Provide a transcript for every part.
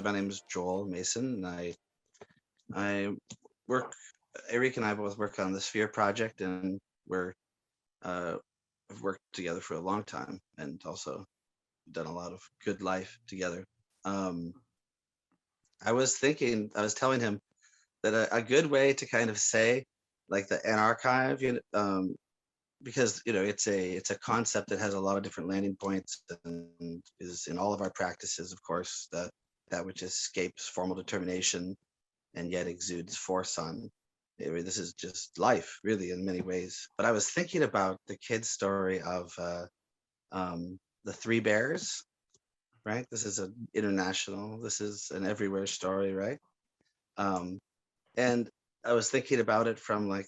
my name is Joel Mason, and I work. Erik and I both work on the Sphere project, and uh, we've worked together for a long time, and also done a lot of good life together. Um, I was telling him that a good way to kind of say like the anarchive, because it's a concept that has a lot of different landing points and is in all of our practices, of course, that which escapes formal determination and yet exudes force on. I mean, this is just life, really, in many ways. But I was thinking about the kid's story of the Three Bears, right? This is this is an everywhere story, right? Um, and I was thinking about it from like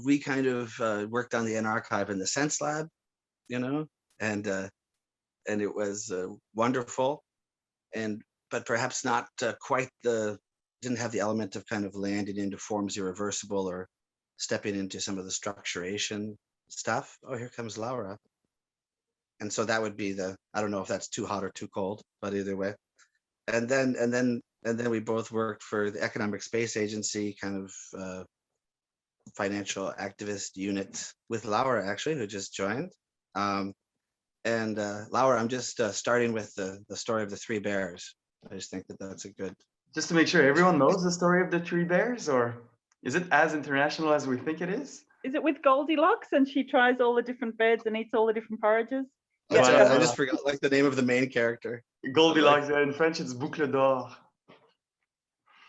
we kind of worked on the Anarchive in the Sense Lab, you know, and uh, and it was wonderful, and but perhaps not quite didn't have the element of kind of landing into forms irreversible or stepping into some of the structuration stuff. Oh, here comes Laura. And so that would be I don't know if that's too hot or too cold, but either way. And then we both worked for the Economic Space Agency, kind of financial activist unit with Laura, actually, who just joined. Um, and Laura, I'm just starting with the story of the Three Bears. I just think that that's a good. Just to make sure everyone knows the story of the Three Bears, or is it as international as we think it is? Is it with Goldilocks and she tries all the different beds and eats all the different porridges? That's Voilà, right. I voilà. just forgot like the name of the main character. Goldilocks, in French it's boucle d'or.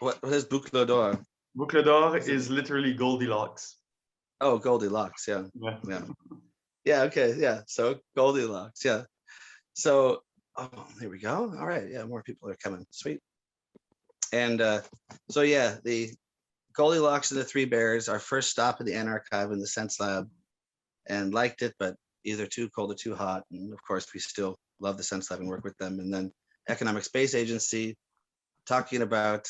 What is Boucle d'Or? Boucle d'or is literally Goldilocks. Oh, Goldilocks. Yeah. Yeah. Yeah. Yeah. Okay. Yeah. So Goldilocks. Yeah. So, oh, there we go. All right. Yeah. More people are coming. Sweet. And so, yeah, the Goldilocks and the Three Bears, our first stop in the Anarchive in the Sense Lab, and liked it, but either too cold or too hot. And of course, we still love the Sense Lab and work with them. And then Economic Space Agency, talking about,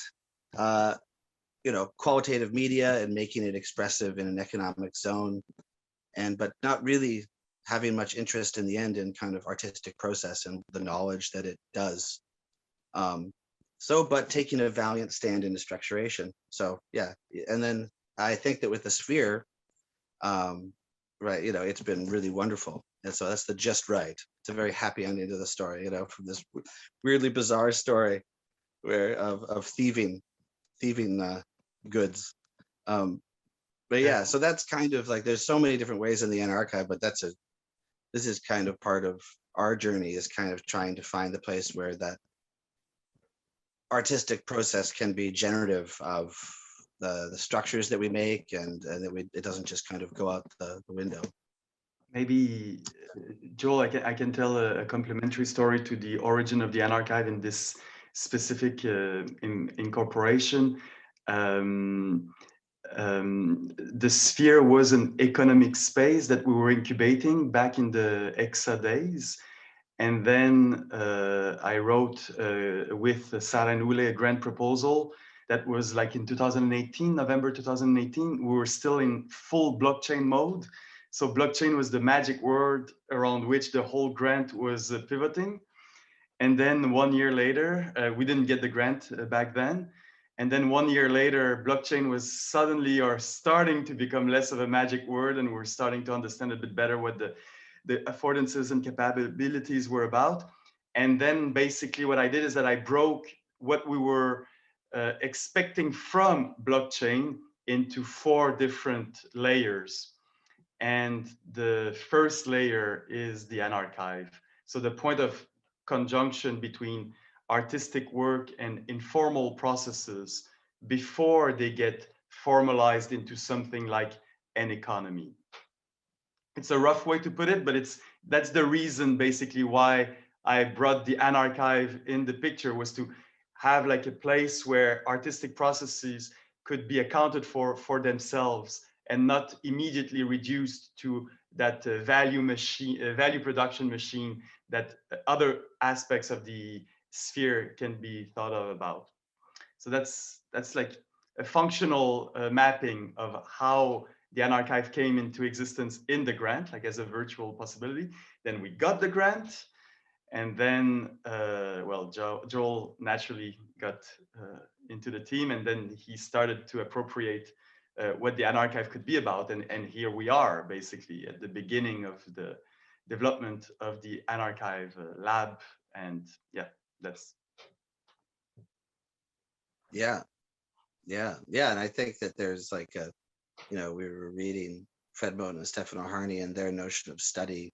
qualitative media and making it expressive in an economic zone, but not really having much interest in the end in kind of artistic process and the knowledge that it does. But taking a valiant stand into structuration. So yeah, and then I think that with the Sphere, right, it's been really wonderful. And so that's the just right. It's a very happy ending to the story, from this weirdly bizarre story of thieving goods. But yeah, so that's kind of like, there's so many different ways in the Anarchive, but this is kind of part of our journey, is kind of trying to find the place where that artistic process can be generative of the structures that we make, and that it doesn't just kind of go out the window. Maybe, Joel, I can tell a complementary story to the origin of the Anarchive in this specific incorporation. The Sphere was an economic space that we were incubating back in the EXA days. And then I wrote with Sarah and Ule a grant proposal that was like in 2018, November 2018. We were still in full blockchain mode. So blockchain was the magic word around which the whole grant was pivoting. And then 1 year later, we didn't get the grant back then. And then 1 year later, blockchain was suddenly or starting to become less of a magic word, and we're starting to understand a bit better what the affordances and capabilities were about. And then basically what I did is that I broke what we were expecting from blockchain into 4 different layers. And the first layer is the Anarchive. So the point of conjunction between artistic work and informal processes before they get formalized into something like an economy. It's a rough way to put it, but that's the reason basically why I brought the Anarchive in the picture, was to have like a place where artistic processes could be accounted for themselves and not immediately reduced to that value production machine that other aspects of the Sphere can be thought of about. So that's like a functional mapping of how the Anarchive came into existence in the grant, like as a virtual possibility. Then we got the grant, And then, well, Joel naturally got into the team, and then he started to appropriate what the Anarchive could be about. And here we are, basically, at the beginning of the development of the Anarchive lab. And yeah, that's. Yeah. And I think that there's like a, you know, we were reading Fred Moten and Stefano Harney and their notion of study.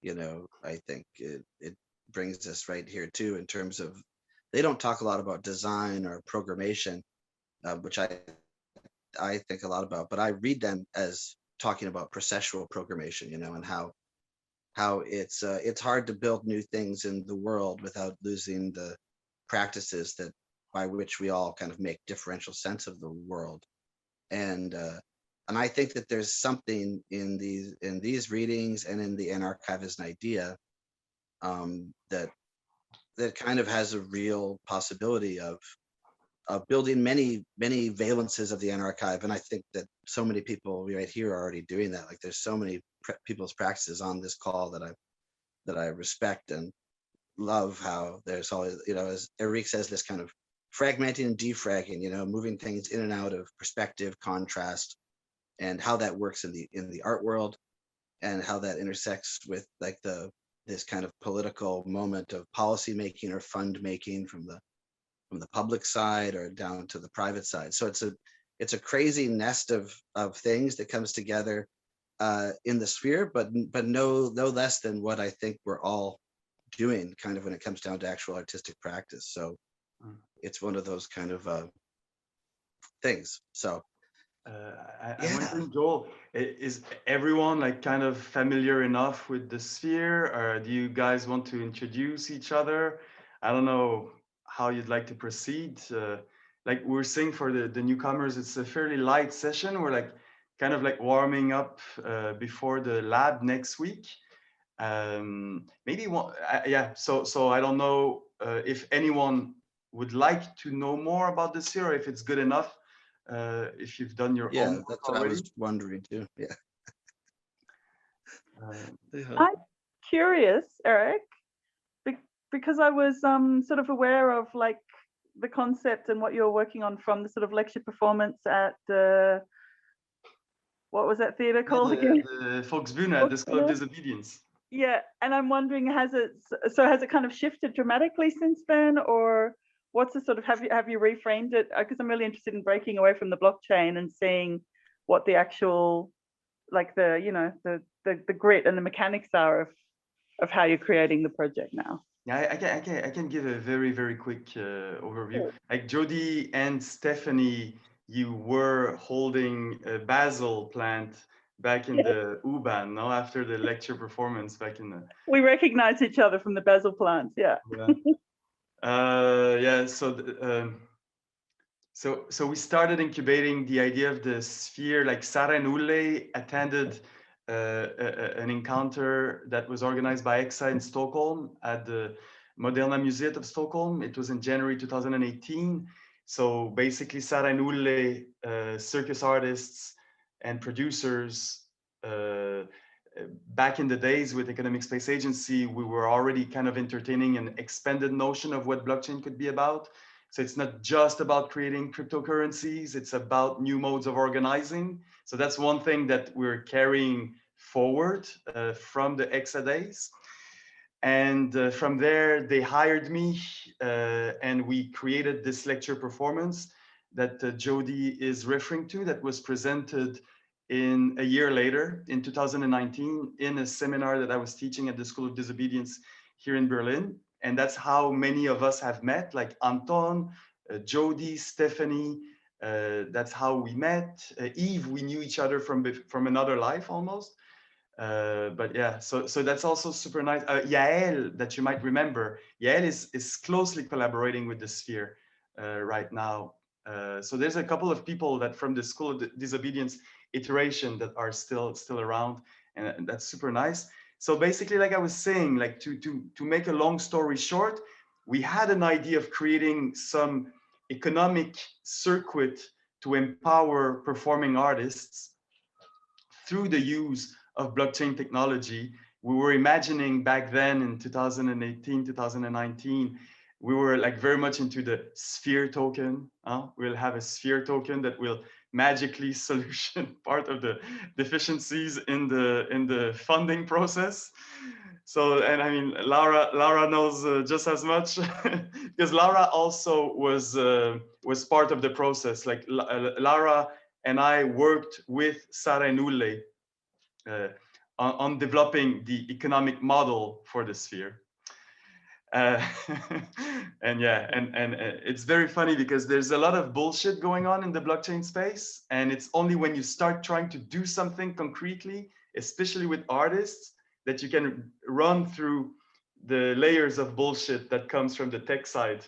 You know, I think it brings us right here too, in terms of, they don't talk a lot about design or programmation, which I think a lot about, but I read them as talking about processual programmation, you know, and how it's hard to build new things in the world without losing the practices that by which we all kind of make differential sense of the world. And I think that there's something in these readings and in the Anarchive as an idea that kind of has a real possibility of building many valences of the Anarchive. And I think that so many people right here are already doing that. Like there's so many people's practices on this call that I respect and love, how there's always, you know, as Erik says, this kind of fragmenting and defragging, you know, moving things in and out of perspective, contrast, and how that works in the art world, and how that intersects with like this kind of political moment of policy making or fund making from the public side or down to the private side. So it's a crazy nest of things that comes together in the sphere, but no less than what I think we're all doing kind of when it comes down to actual artistic practice. So it's one of those kind of things. So I'm wondering, Joel, is everyone like kind of familiar enough with the sphere, or do you guys want to introduce each other? I don't know how you'd like to proceed. Like we're saying for the newcomers, it's a fairly light session. We're like kind of like warming up before the lab next week. Maybe one, yeah. So I don't know if anyone would like to know more about the sphere, or if it's good enough. If you've done your own that's already. what I was wondering too. Yeah. I'm curious, Erik, because I was sort of aware of like the concept and what you're working on from the sort of lecture performance at what was that theater called again? The Volksbühne at the School of Disobedience. Yeah, and I'm wondering, has it kind of shifted dramatically since then, or what's the sort of, have you reframed it? Because I'm really interested in breaking away from the blockchain and seeing what the actual, like the, you know, the grit and the mechanics are of how you're creating the project now. Yeah, I can give a very quick overview. Like Jody and Stephanie, you were holding a basil plant back in the U-Bahn, no? After the lecture performance back in the. We recognize each other from the basil plants, yeah. Yeah. So we started incubating the idea of the sphere. Like Sara and Ulle attended an encounter that was organized by EXA in Stockholm at the Moderna Museet of Stockholm. It was in January 2018. So basically Sara and Ulle, circus artists and producers, back in the days with Economic Space Agency, we were already kind of entertaining an expanded notion of what blockchain could be about. So it's not just about creating cryptocurrencies, it's about new modes of organizing. So that's one thing that we're carrying forward from the EXA days. And from there, they hired me and we created this lecture performance that Jody is referring to, that was presented in a year later, in 2019, in a seminar that I was teaching at the School of Disobedience here in Berlin. And that's how many of us have met, like Anton, Jody, Stephanie. That's how we met. Yves, we knew each other from another life almost. But yeah, so that's also super nice. Yael, that you might remember, Yael is closely collaborating with the Sphere right now. So there's a couple of people that from the School of Disobedience iteration that are still around, and that's super nice. So basically, like I was saying, like to make a long story short, we had an idea of creating some economic circuit to empower performing artists through the use of blockchain technology we were imagining back then in 2018, 2019, we were like very much into the sphere token. We'll have a sphere token that will magically solution part of the deficiencies in the funding process. So, and I mean, Laura knows just as much because Laura also was part of the process. Like Laura and I worked with Sara and Ulle on developing the economic model for the sphere. And yeah, and it's very funny because there's a lot of bullshit going on in the blockchain space, and it's only when you start trying to do something concretely, especially with artists, that you can run through the layers of bullshit that comes from the tech side.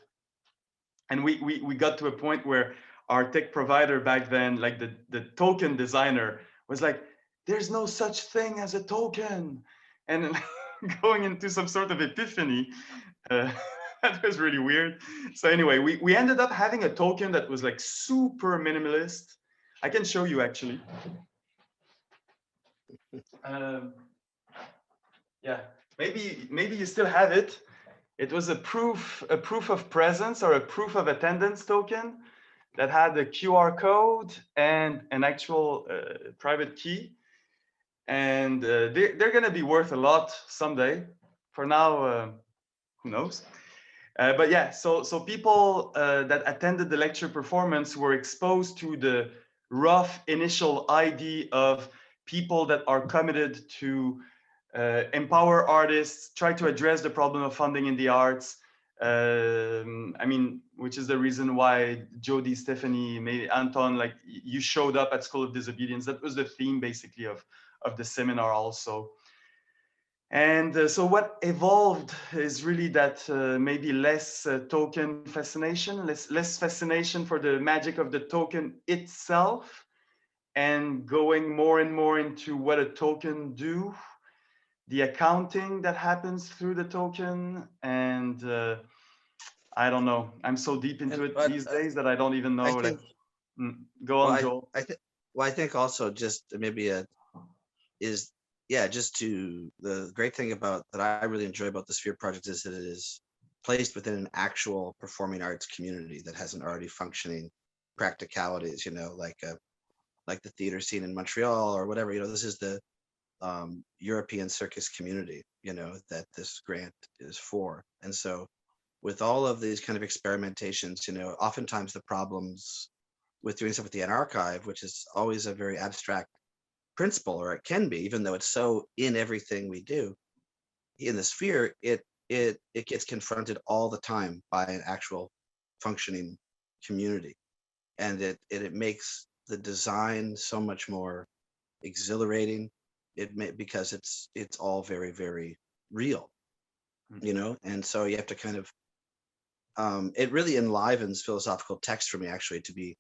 And we got to a point where our tech provider back then, like the token designer, was like, there's no such thing as a token, and going into some sort of epiphany. That was really weird. So anyway, we ended up having a token that was like super minimalist. I can show you actually. Yeah, maybe you still have it. It was a proof of presence or a proof of attendance token that had a QR code and an actual private key. And they're going to be worth a lot someday. For now, who knows? But yeah, so people that attended the lecture performance were exposed to the rough initial idea of people that are committed to empower artists, try to address the problem of funding in the arts. I mean, which is the reason why Jody, Stephanie, maybe Anton, like you showed up at School of Disobedience. That was the theme basically of the seminar also. And so what evolved is really that maybe less token fascination, less fascination for the magic of the token itself, and going more and more into what a token do, the accounting that happens through the token. And I don't know, I'm so deep into it these days that I don't even know. I think, go on, Joel. I think also just maybe just to the great thing about that I really enjoy about the Sphere project is that it is placed within an actual performing arts community that has an already functioning practicalities, like the theater scene in Montreal or whatever. This is the European circus community, that this grant is for. And so with all of these kind of experimentations, oftentimes the problems with doing stuff with the Anarchive, which is always a very abstract principle, or it can be, even though it's so in everything we do in the Sphere, it gets confronted all the time by an actual functioning community, and it makes the design so much more exhilarating. Because it's all very, very real, and so you have to kind of it really enlivens philosophical text for me actually to be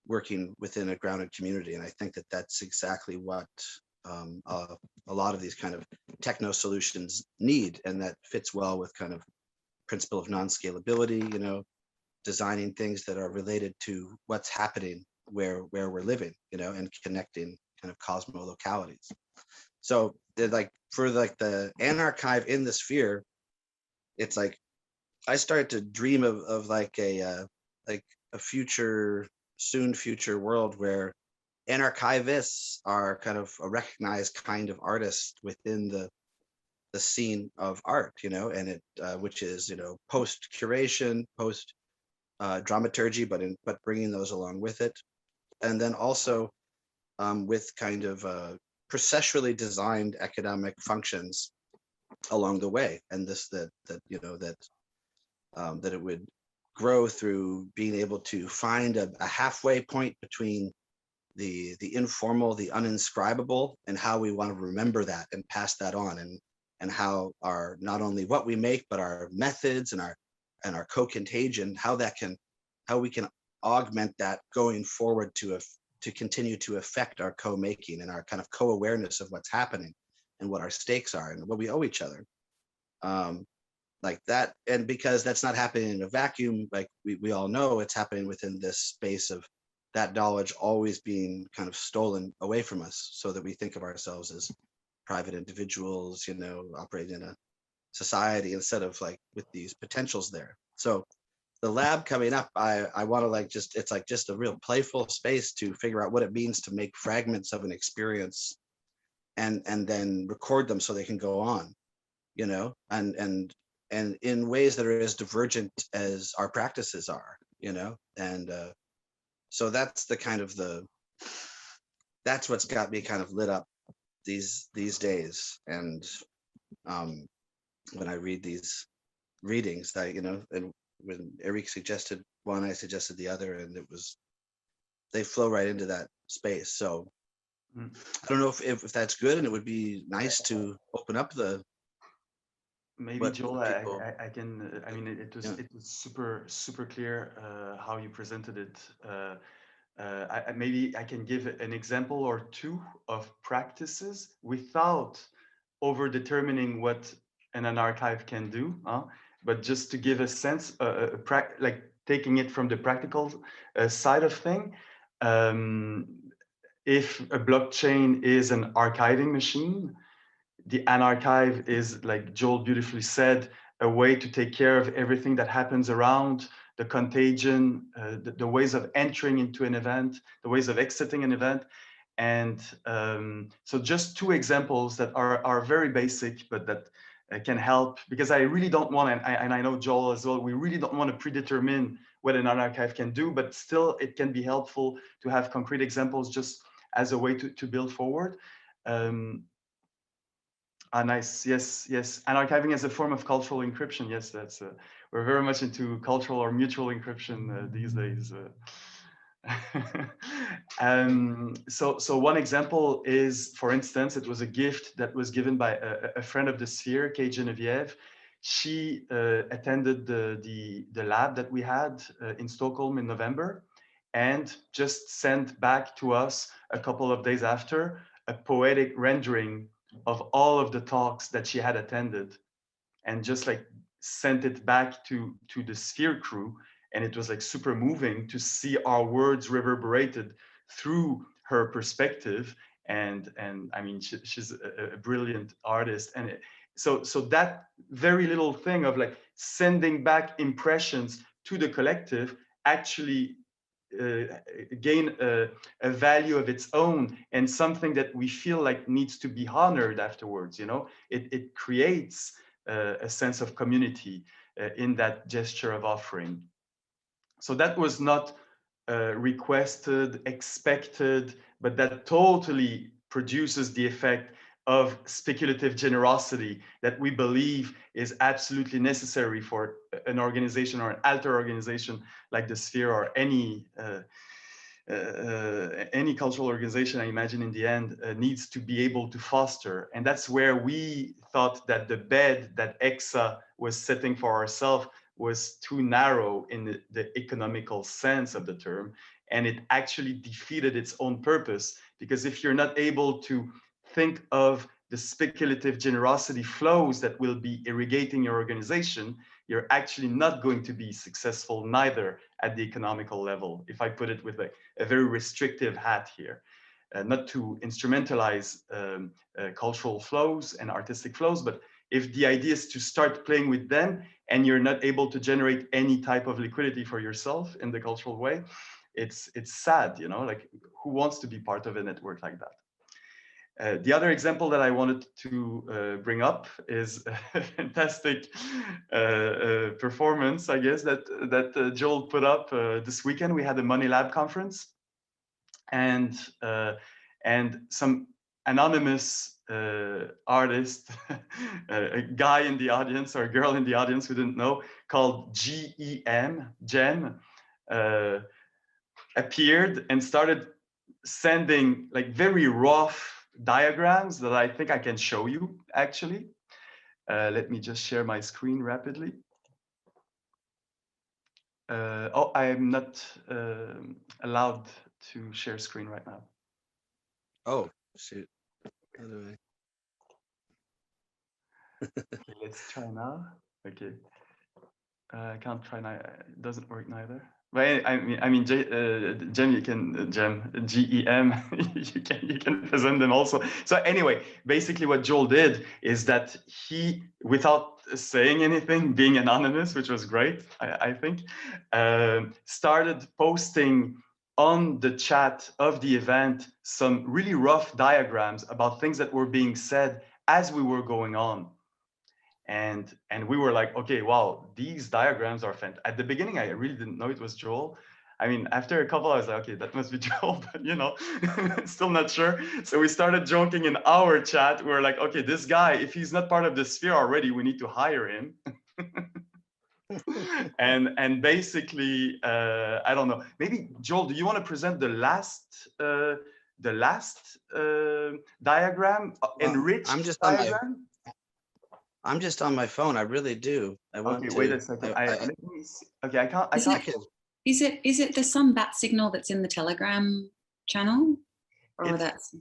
working within a grounded community. And I think that that's exactly what a lot of these kind of techno solutions need, and that fits well with kind of principle of non-scalability, designing things that are related to what's happening where we're living, and connecting kind of cosmo-localities. So for the Anarchive in the Sphere, it's like I started to dream of like a soon future world where anarchivists are kind of a recognized kind of artist within the scene of art, and it which is post curation, post dramaturgy, but bringing those along with it, and then also with kind of processually designed economic functions along the way, and that it would grow through being able to find a halfway point between the informal, the uninscribable, and how we want to remember that and pass that on, and how our not only what we make but our methods and our co-contagion, how we can augment that going forward to continue to affect our co-making and our kind of co-awareness of what's happening and what our stakes are and what we owe each other. Like that, and because that's not happening in a vacuum, like we all know, it's happening within this space of that knowledge always being kind of stolen away from us, so that we think of ourselves as private individuals, you know, operating in a society instead of like with these potentials there. So the lab coming up, I want to like just, it's like just a real playful space to figure out what it means to make fragments of an experience and then record them so they can go on, you know, and in ways that are as divergent as our practices are, you know, and so that's the kind of that's what's got me kind of lit up these days. And when I read these readings, I, you know, and when Erik suggested one, I suggested the other, and they flow right into that space. So I don't know if that's good, and it would be nice to open up the maybe Joel, people, I can. I mean, it was super clear how you presented it. Maybe I can give an example or two of practices without over determining what an archive can do, but just to give a sense, like taking it from the practical side of thing. If a blockchain is an archiving machine, the anarchive is, like Joel beautifully said, a way to take care of everything that happens around the contagion, the ways of entering into an event, the ways of exiting an event. And so just two examples that are very basic, but that can help, because I really don't want, and I know Joel as well, we really don't want to predetermine what an archive can do, but still it can be helpful to have concrete examples just as a way to build forward. Nice. Yes. And archiving as a form of cultural encryption. Yes, that's we're very much into cultural or mutual encryption these days. So one example is, for instance, it was a gift that was given by a friend of the sphere, Kate Genevieve. She attended the lab that we had in Stockholm in November, and just sent back to us a couple of days after a poetic rendering of all of the talks that she had attended, and just like sent it back to the sphere crew. And it was like super moving to see our words reverberated through her perspective. And I mean, she's a brilliant artist. And so that very little thing of like sending back impressions to the collective actually gain a value of its own, and something that we feel like needs to be honored afterwards. You know, it creates a sense of community in that gesture of offering. So that was not requested, expected, but that totally produces the effect of speculative generosity that we believe is absolutely necessary for an organization or an alter organization like the Sphere, or any cultural organization, I imagine, in the end, needs to be able to foster. And that's where we thought that the bed that EXA was setting for ourselves was too narrow in the economical sense of the term. And it actually defeated its own purpose, because if you're not able to think of the speculative generosity flows that will be irrigating your organization, you're actually not going to be successful, neither at the economical level, if I put it with a very restrictive hat here. Not to instrumentalize cultural flows and artistic flows, but if the idea is to start playing with them and you're not able to generate any type of liquidity for yourself in the cultural way, it's sad, you know, like who wants to be part of a network like that? The other example that I wanted to bring up is a fantastic performance, I guess, that Joel put up this weekend. We had a Money Lab conference, and some anonymous artist, a guy in the audience or a girl in the audience who didn't know, called Jen, appeared and started sending like very rough diagrams that I think I can show you, actually. Let me just share my screen rapidly. Oh, I'm not allowed to share screen right now. Oh, shoot. How do Okay, let's try now. Okay. I can't try now. It doesn't work neither. Right. Gem, you can GEM. you can present them also. So anyway, basically, what Joel did is that he, without saying anything, being anonymous, which was great, I think, started posting on the chat of the event some really rough diagrams about things that were being said as we were going on. And we were like, okay, wow, these diagrams are fantastic. At the beginning, I really didn't know it was Joel. I mean, after a couple, I was like, okay, that must be Joel, but you know, still not sure. So we started joking in our chat. We're like, okay, this guy, if he's not part of the sphere already, we need to hire him. and basically, I don't know. Maybe Joel, do you want to present the last diagram, enriched I'm just diagram? I'm just on my phone. I really do. I want Okay, to. wait a second. Let me see. Okay, I can't. Is it the some bat signal that's in the Telegram channel, or that's?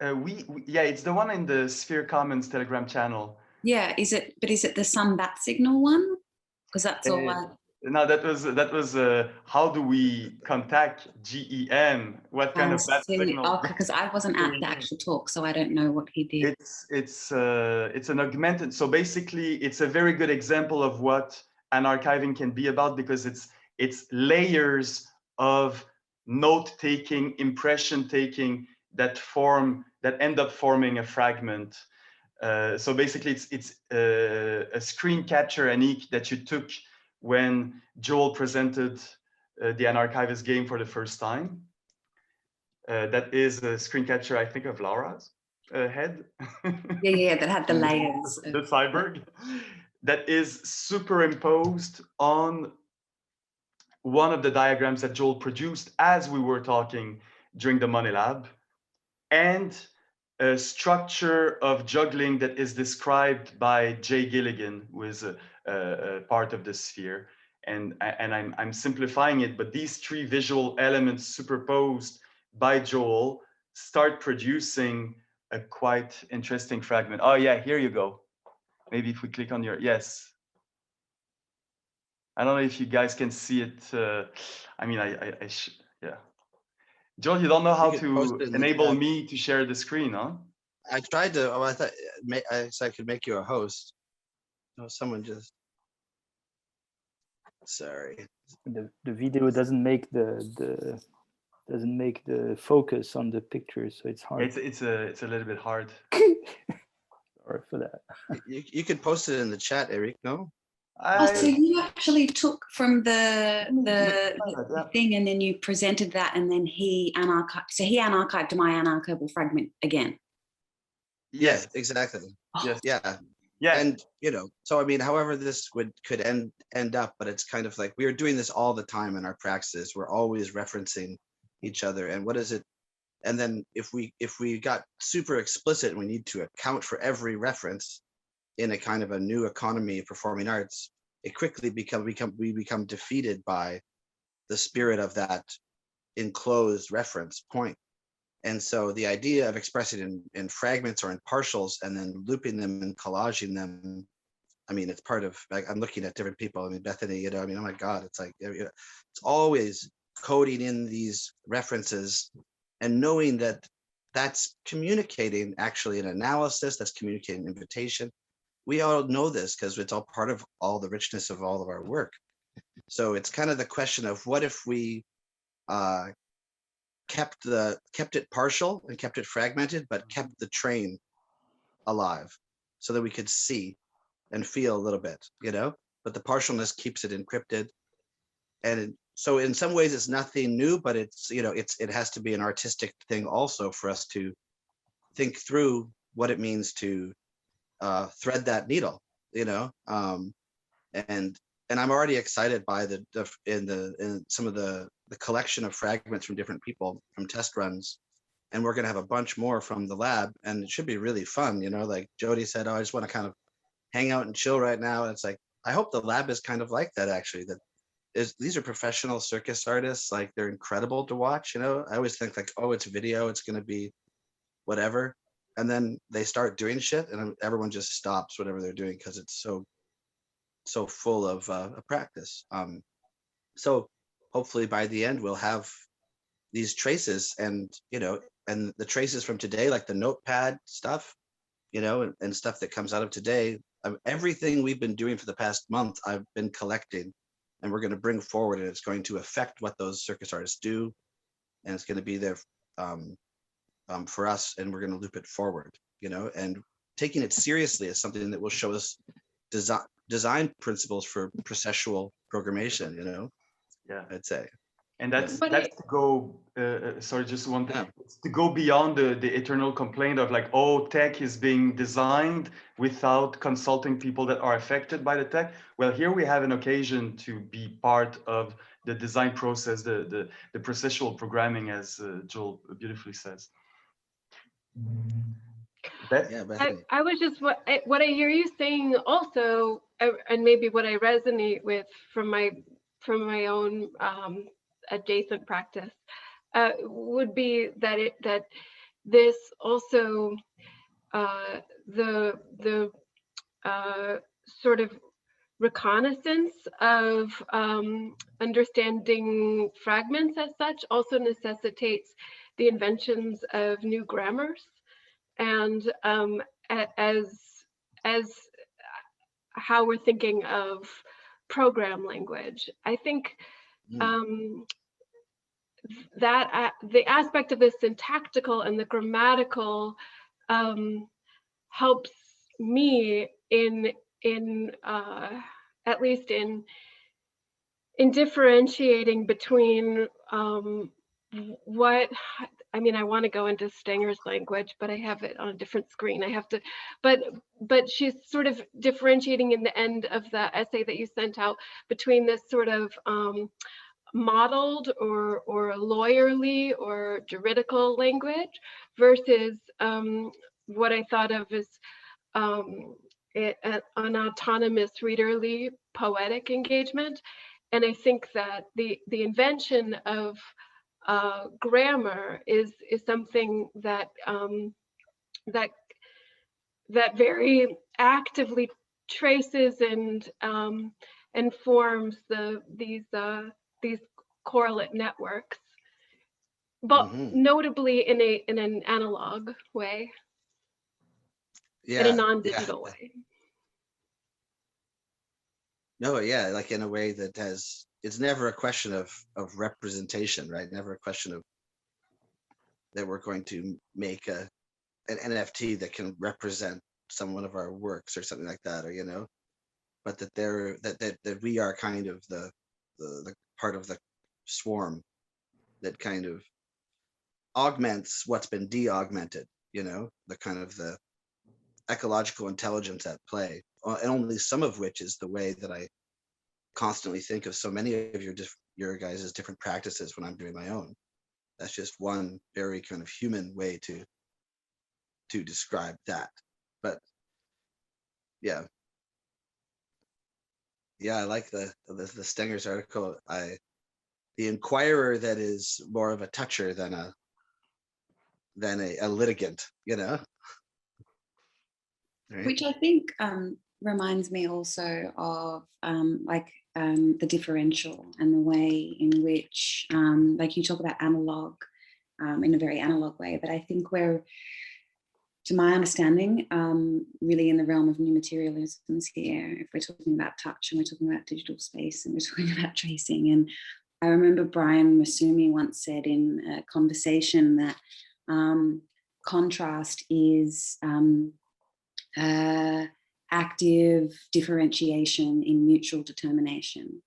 Yeah, it's the one in the Sphere Commons Telegram channel. Yeah, is it? But is it the some bat signal one? Because that's all I. No, that was how do we contact GEM? What kind of bat signal? Okay, because I wasn't at the actual talk, so I don't know what he did. It's an augmented. So basically, it's a very good example of what anarchiving can be about, because it's layers of note taking, impression taking that end up forming a fragment. So basically, it's a screen capture anique that you took when Joel presented the Anarchivist game for the first time. That is a screen capture, I think, of Laura's head. Yeah, that had the layers. The cyborg. That is superimposed on one of the diagrams that Joel produced as we were talking during the Money Lab, and a structure of juggling that is described by Jay Gilligan, who is a part of the sphere. And I'm simplifying it, but these three visual elements superposed by Joel start producing a quite interesting fragment. Oh yeah, here you go. Maybe if we click on your, yes. I don't know if you guys can see it. I mean, yeah. Joel, you don't know how to enable me to share the screen, huh? I tried to. Oh, I thought I could make you a host. No, someone just. Sorry. The video doesn't make the focus on the picture, so it's hard. It's a little bit hard. Sorry for that. You could post it in the chat, Erik. No. So you actually took from the thing, and then you presented that, and then he anarchived. So he anarchived my anarchivable fragment again. Yes, exactly. Yes. Yeah. Yeah. And you know, so I mean, however this could end up, but it's kind of like we are doing this all the time in our practices. We're always referencing each other, and what is it? And then if we got super explicit and we need to account for every reference in a kind of a new economy of performing arts, it quickly we become defeated by the spirit of that enclosed reference point. And so the idea of expressing in fragments or in partials and then looping them and collaging them, I mean, it's part of, like, I'm looking at different people. I mean, Bethany, you know, I mean, oh my God, it's like, it's always coding in these references and knowing that that's communicating actually an analysis, that's communicating invitation. We all know this because it's all part of all the richness of all of our work. So it's kind of the question of what if we kept it partial and kept it fragmented, but kept the train alive so that we could see and feel a little bit, you know, but the partialness keeps it encrypted. And so in some ways it's nothing new, but it's, you know, it has to be an artistic thing also for us to think through what it means to thread that needle, you know, and I'm already excited by in some of the collection of fragments from different people from test runs, and we're gonna have a bunch more from the lab, and it should be really fun, you know. Like Jody said, oh, I just want to kind of hang out and chill right now. And it's like, I hope the lab is kind of like that actually. These are professional circus artists, like they're incredible to watch, you know. I always think like, oh, it's video, it's gonna be whatever. And then they start doing shit and everyone just stops whatever they're doing because it's so full of practice. So hopefully by the end, we'll have these traces and, and the traces from today, like the notepad stuff, and stuff that comes out of today. Everything we've been doing for the past month, I've been collecting, and we're going to bring forward, and it's going to affect what those circus artists do. And it's going to be there for us, and we're going to loop it forward, and taking it seriously as something that will show us design principles for processual programmation, Yeah, I'd say. and that's But to go sorry, just one thing, to go beyond the eternal complaint of like, oh, tech is being designed without consulting people that are affected by the tech. Well, here we have an occasion to be part of the design process, the processual programming, as Joel beautifully says. Beth? Yeah, Bethany. I was just what I hear you saying also, and maybe what I resonate with from my own adjacent practice would be that this also the sort of reconnaissance of understanding fragments as such also necessitates the inventions of new grammars. And as how we're thinking of program language, I think that the aspect of the syntactical and the grammatical helps me in at least in differentiating between what I mean. I want to go into Stenger's language, but I have it on a different screen. I have to, but she's sort of differentiating in the end of the essay that you sent out between this sort of modeled or lawyerly or juridical language versus what I thought of as an autonomous readerly poetic engagement. And I think that the invention of grammar is something that that very actively traces and forms these correlate networks, but notably in an analog way, in a non-digital way. No, yeah, like in a way that it's never a question of representation, right? Never a question of that we're going to make an NFT that can represent one of our works or something like that, or but that that we are kind of the part of the swarm that kind of augments what's been de-augmented, the kind of the ecological intelligence at play, and only some of which is the way that I constantly think of so many of your guys' different practices when I'm doing my own. That's just one very kind of human way to describe that. But yeah, I like the Stenger's article. The inquirer that is more of a toucher than a litigant, Right? Which I think reminds me also of the differential and the way in which, like you talk about analog in a very analog way, but I think we're, to my understanding, really in the realm of new materialisms here, if we're talking about touch and we're talking about digital space and we're talking about tracing. And I remember Brian Masumi once said in a conversation that contrast is active differentiation in mutual determination.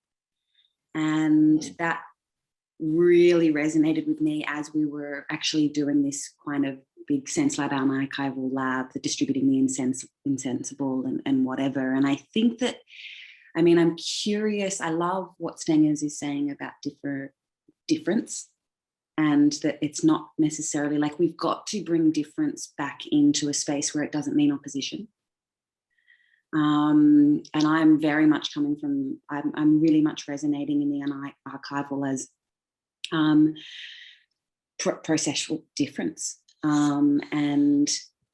And that really resonated with me as we were actually doing this kind of big Sense Lab archival lab, the distributing the insensible and whatever. And I think that, I mean, I'm curious, I love what Stengers is saying about difference, and that it's not necessarily like we've got to bring difference back into a space where it doesn't mean opposition. And I'm very much coming from, I'm really much resonating in the archival as processual difference. And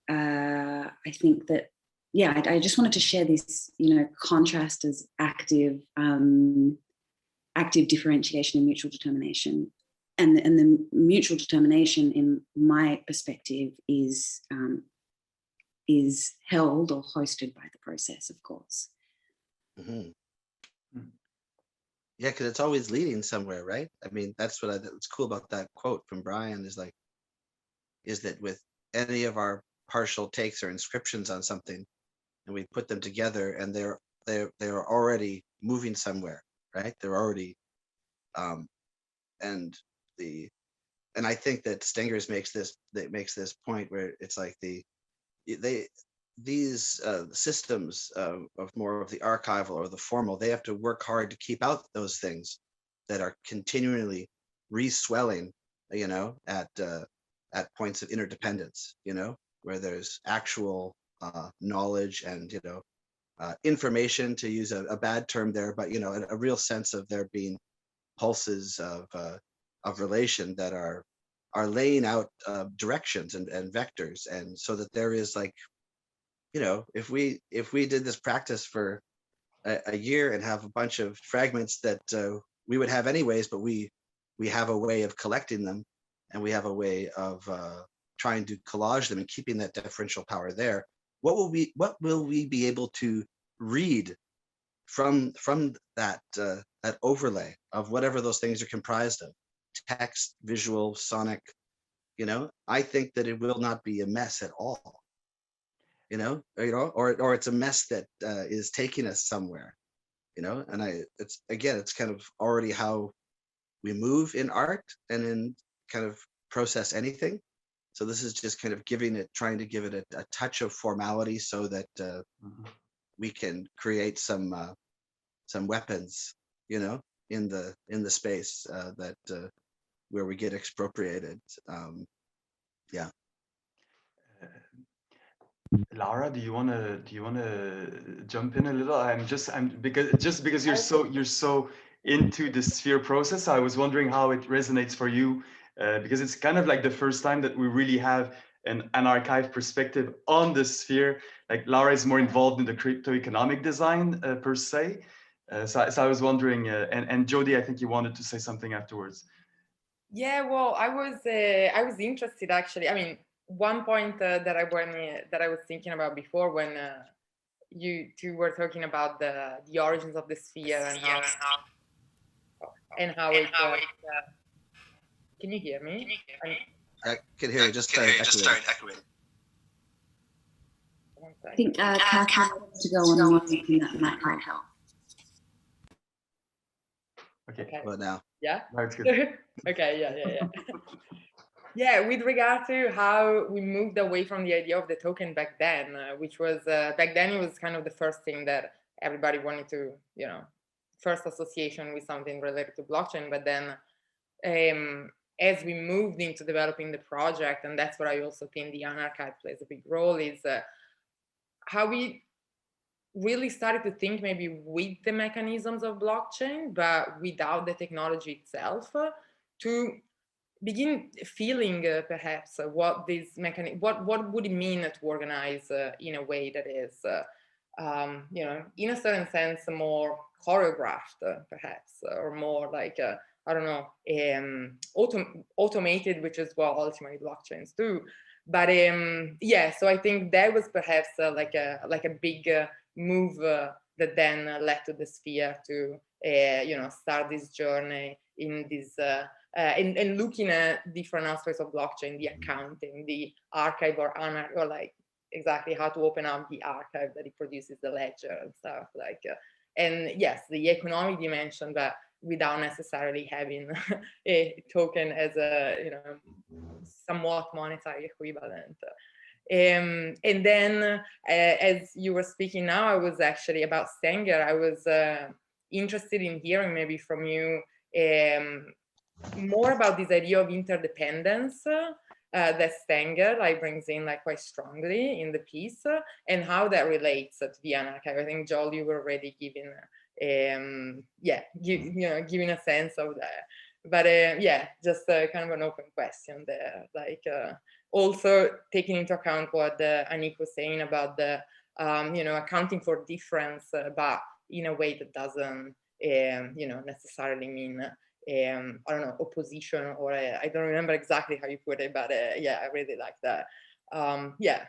I think that, yeah, I just wanted to share this, contrast as active active differentiation and mutual determination. And the mutual determination, in my perspective, is held or hosted by the process, of course. Mm-hmm. Yeah, because it's always leading somewhere, right? I mean, that's what's cool about that quote from Brian is that with any of our partial takes or inscriptions on something, and we put them together, and they're already moving somewhere, right? They're already, and I think that Stengers makes this point where it's like these systems of more of the archival or the formal, they have to work hard to keep out those things that are continually re-swelling, you know, at points of interdependence, you know, where there's actual knowledge and, you know, information, to use a bad term there, but, you know, a real sense of there being pulses of relation that are laying out directions and vectors, and so that there is, like, you know, if we did this practice for a year and have a bunch of fragments that we would have anyways, but we have a way of collecting them, and we have a way of trying to collage them and keeping that differential power there. What will we be able to read from that that overlay of whatever those things are comprised of, text, visual, sonic, you know? I think that it will not be a mess at all, you know, or it's a mess that is taking us somewhere, you know. And it's kind of already how we move in art and in kind of process anything. So this is just kind of trying to give it a touch of formality, so that we can create some weapons, you know, in the space that where we get expropriated. Yeah. Laura, do you wanna jump in a little? Because you're so into the sphere process, I was wondering how it resonates for you, because it's kind of like the first time that we really have an Anarchive perspective on the sphere. Like, Laura is more involved in the crypto-economic design per se. So I was wondering, and Jody, I think you wanted to say something afterwards. Yeah, well, I was interested, actually. I mean, one point that I was thinking about before, when you two were talking about the origins of the sphere and how it. Can you hear me? I can hear you. Just started echoing. I think Catherine wants to go on one thing that might help. Okay. Well, now. Yeah. That's good. Okay. Yeah. Yeah, with regard to how we moved away from the idea of the token back then, which was back then it was kind of the first thing that everybody wanted to, you know, first association with something related to blockchain. But then as we moved into developing the project, and that's where I also think the Anarchive plays a big role, is how we really started to think maybe with the mechanisms of blockchain, but without the technology itself, to begin feeling perhaps what this mechanism, what would it mean to organize in a way that is, you know, in a certain sense, more choreographed, perhaps, or more like, I don't know, automated, which is what ultimately blockchains do. But yeah, so I think that was perhaps like a big move that then led to the sphere to, you know, start this journey in this. And looking at different aspects of blockchain, the accounting, the archive, or like exactly how to open up the archive that it produces the ledger and stuff like, and yes, the economic dimension, but without necessarily having a token as a, you know, somewhat monetary equivalent. And then as you were speaking now, I was actually about Stenger. I was interested in hearing maybe from you more about this idea of interdependence that Stenger like brings in like quite strongly in the piece, and how that relates to the Anarchive. I think, Joel, you were already giving giving a sense of that. But yeah, just kind of an open question there, like also taking into account what Anique was saying about the you know, accounting for difference, but in a way that doesn't you know, necessarily mean I don't know, opposition, or I don't remember exactly how you put it, but yeah, I really like that. Yeah.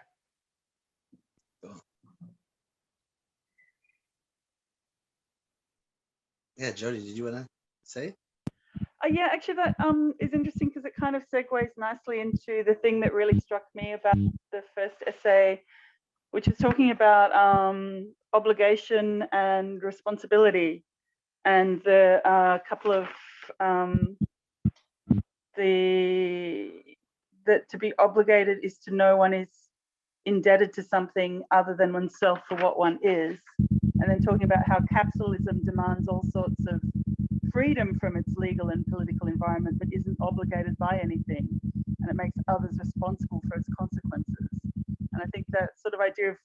Yeah, Jody, did you want to say? Yeah, actually that is interesting because it kind of segues nicely into the thing that really struck me about the first essay, which is talking about obligation and responsibility, and the couple of that to be obligated is to know one is indebted to something other than oneself for what one is, and then talking about how capitalism demands all sorts of freedom from its legal and political environment, but isn't obligated by anything, and it makes others responsible for its consequences. And I think that sort of idea of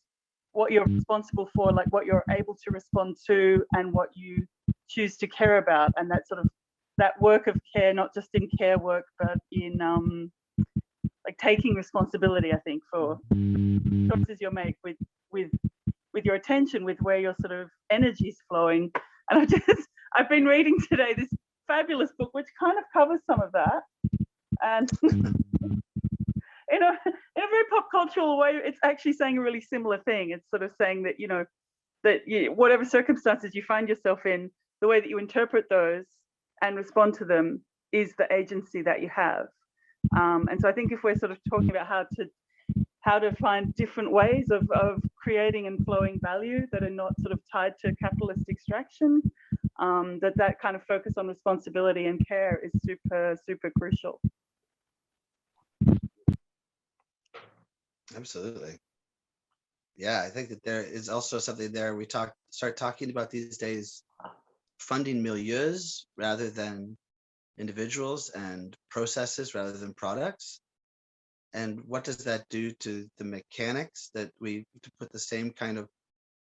what you're responsible for, like what you're able to respond to and what you choose to care about, and that sort of that work of care, not just in care work, but in like taking responsibility, I think, for choices you make with your attention, with where your sort of energy is flowing. And I've been reading today this fabulous book which kind of covers some of that, and in a very pop cultural way, it's actually saying a really similar thing. It's sort of saying that, you know, that whatever circumstances you find yourself in, the way that you interpret those and respond to them is the agency that you have. And so I think if we're sort of talking about how to find different ways of creating and flowing value that are not sort of tied to capitalist extraction, that kind of focus on responsibility and care is super, super crucial. Absolutely. Yeah, I think that there is also something there we start talking about these days, funding milieus rather than individuals, and processes rather than products. And what does that do to the mechanics that we to put the same kind of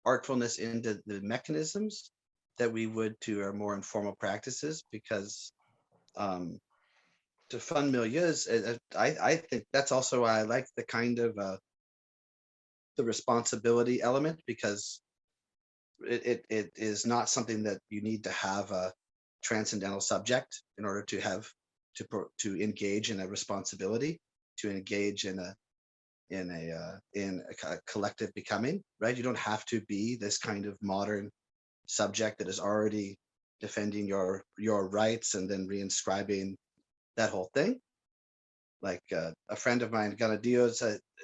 artfulness into the mechanisms that we would to our more informal practices? Because to fund milieus, I think that's also why I like the kind of the responsibility element, because it is not something that you need to have a transcendental subject in order to have to engage in a responsibility, to engage in a collective becoming, right? You don't have to be this kind of modern subject that is already defending your rights and then reinscribing that whole thing. Like a friend of mine, Ganadio,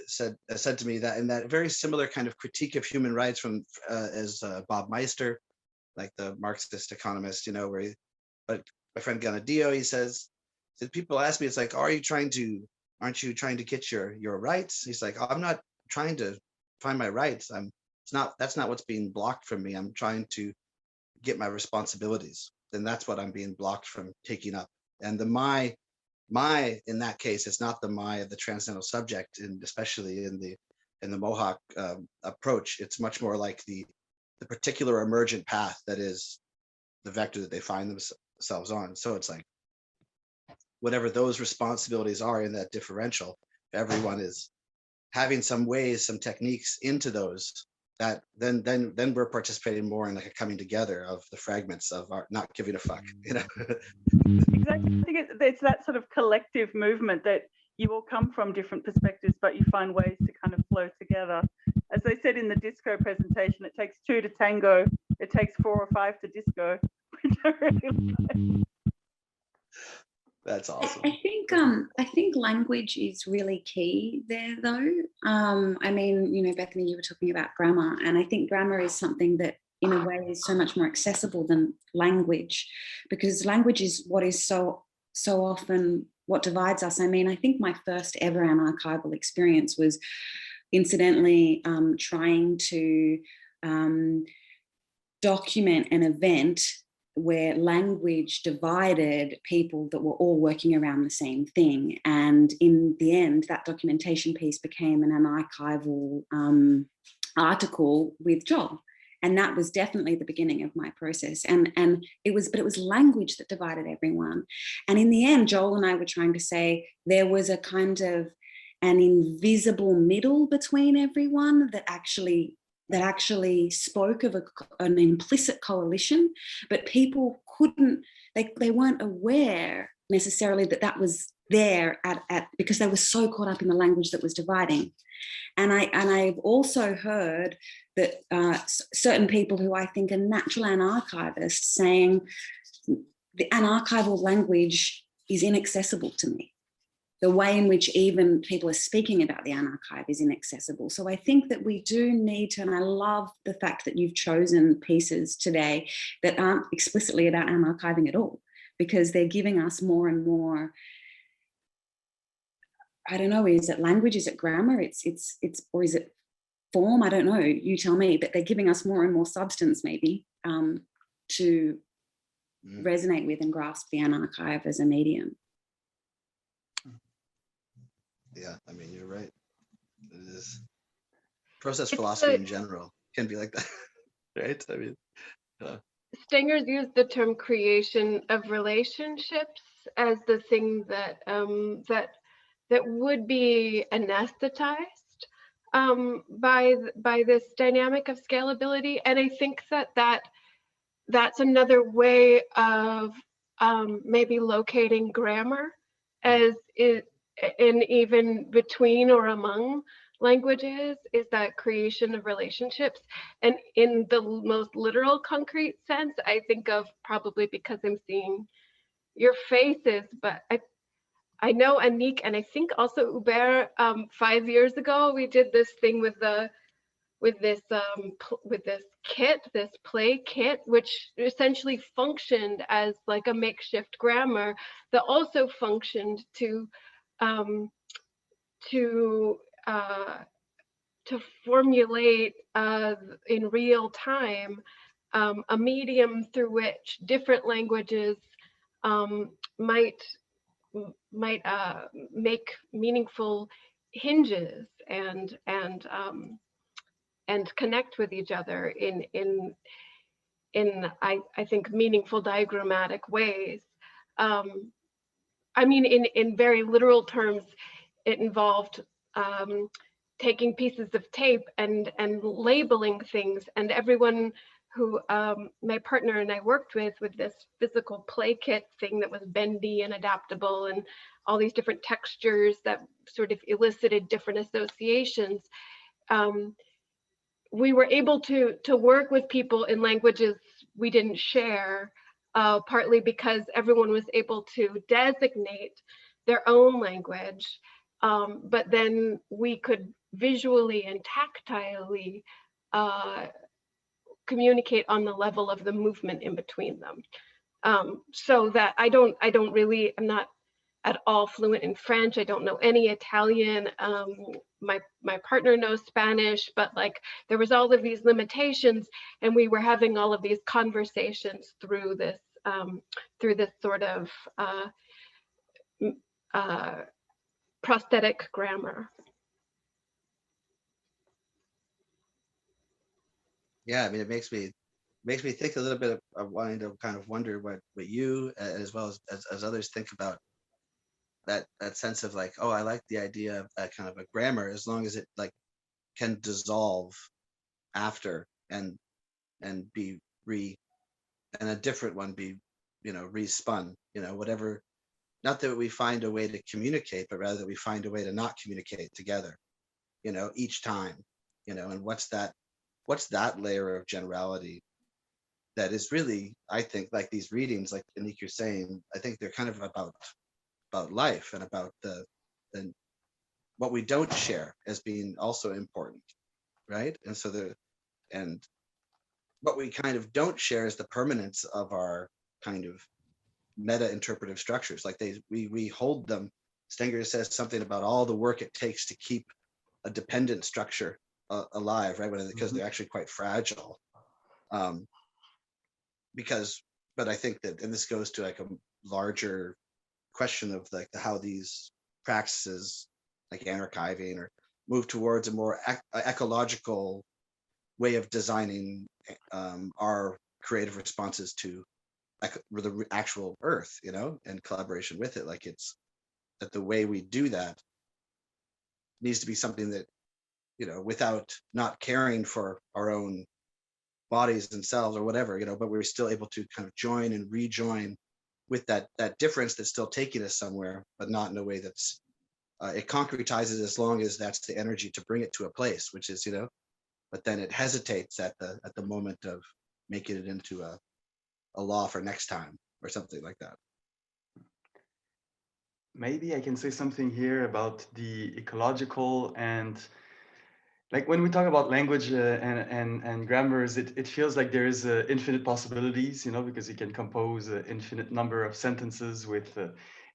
said to me that in that very similar kind of critique of human rights from as Bob Meister, like the Marxist economist, you know, but my friend Ganadio, he says, people ask me, it's like, aren't you trying to get your rights? He's like, I'm not trying to find my rights. That's not what's being blocked from me. I'm trying to get my responsibilities. Then that's what I'm being blocked from taking up. And the my in that case, it's not the my of the transcendental subject, and especially in the Mohawk approach, it's much more like the particular emergent path that is the vector that they find themselves on. So it's like whatever those responsibilities are in that differential, everyone is having some ways, some techniques into those, that then we're participating more in like a coming together of the fragments of our not giving a fuck, you know. Exactly. I think it's that sort of collective movement that you all come from different perspectives, but you find ways to kind of flow together. As they said in the disco presentation, it takes 2 to tango, it takes 4 or 5 to disco, which I really like. That's awesome. I think language is really key there, though. I mean, you know, Bethany, you were talking about grammar, and I think grammar is something that, in a way, is so much more accessible than language, because language is what is so often what divides us. I mean, I think my first ever anarchival experience was, incidentally, trying to document an event where language divided people that were all working around the same thing. And in the end, that documentation piece became an anarchival article with Joel. And that was definitely the beginning of my process. And it was language that divided everyone. And in the end, Joel and I were trying to say there was a kind of an invisible middle between everyone that actually that actually spoke of an implicit coalition, but people couldn't, they weren't aware necessarily that that was there because they were so caught up in the language that was dividing. And I've also heard that certain people who I think are natural anarchivists saying the anarchival language is inaccessible to me. The way in which even people are speaking about the anarchive is inaccessible. So I think that we do need to, and I love the fact that you've chosen pieces today that aren't explicitly about anarchiving at all, because they're giving us more and more, I don't know, is it language, is it grammar, it's or is it form? I don't know, you tell me, but they're giving us more and more substance maybe to resonate with and grasp the anarchive as a medium. Yeah, I mean, you're right. It is. Process philosophy in general can be like that, right? I mean, Stenger's used the term creation of relationships as the thing that that would be anesthetized by this dynamic of scalability, and I think that's another way of maybe locating grammar as in even between or among languages, is that creation of relationships. And in the most literal, concrete sense, I think of, probably because I'm seeing your faces, but I know Anique, and I think also Hubert, 5 years ago, we did this thing with this kit, this play kit, which essentially functioned as like a makeshift grammar that also functioned to formulate in real time a medium through which different languages might make meaningful hinges and connect with each other in I think meaningful diagrammatic ways. I mean, in very literal terms, it involved taking pieces of tape and labeling things, and everyone who my partner and I worked with this physical play kit thing that was bendy and adaptable and all these different textures that sort of elicited different associations. We were able to work with people in languages we didn't share, partly because everyone was able to designate their own language, but then we could visually and tactilely communicate on the level of the movement in between them. So that I'm not at all fluent in French. I don't know any Italian. My partner knows Spanish, but like there was all of these limitations, and we were having all of these conversations through this sort of prosthetic grammar. yeah, I mean, it makes me think a little bit of wanting to kind of wonder what you, as well as others, think about that sense of like, oh, I like the idea of that kind of a grammar, as long as it like can dissolve after and be and a different one be, respun, whatever. Not that we find a way to communicate, but rather that we find a way to not communicate together, each time, and what's that layer of generality that is really, I think, like these readings, like Anique, you're saying, I think they're kind of about life and about the what we don't share as being also important, right? And so and what we kind of don't share is the permanence of our kind of meta interpretive structures. Like we hold them. Stenger says something about all the work it takes to keep a dependent structure alive, right? Because they're actually quite fragile. But I think that, and this goes to like a larger question of like how these practices like anarchiving or move towards a more ecological way of designing our creative responses to the actual earth, and collaboration with it. Like it's that the way we do that needs to be something that without not caring for our own bodies and selves or whatever, but we're still able to kind of join and rejoin with that difference that's still taking us somewhere, but not in a way that's it concretizes, as long as that's the energy to bring it to a place, which is, but then it hesitates at the moment of making it into a law for next time or something like that. Maybe I can say something here about the ecological, and like when we talk about language and grammars, it feels like there is infinite possibilities, because you can compose an infinite number of sentences with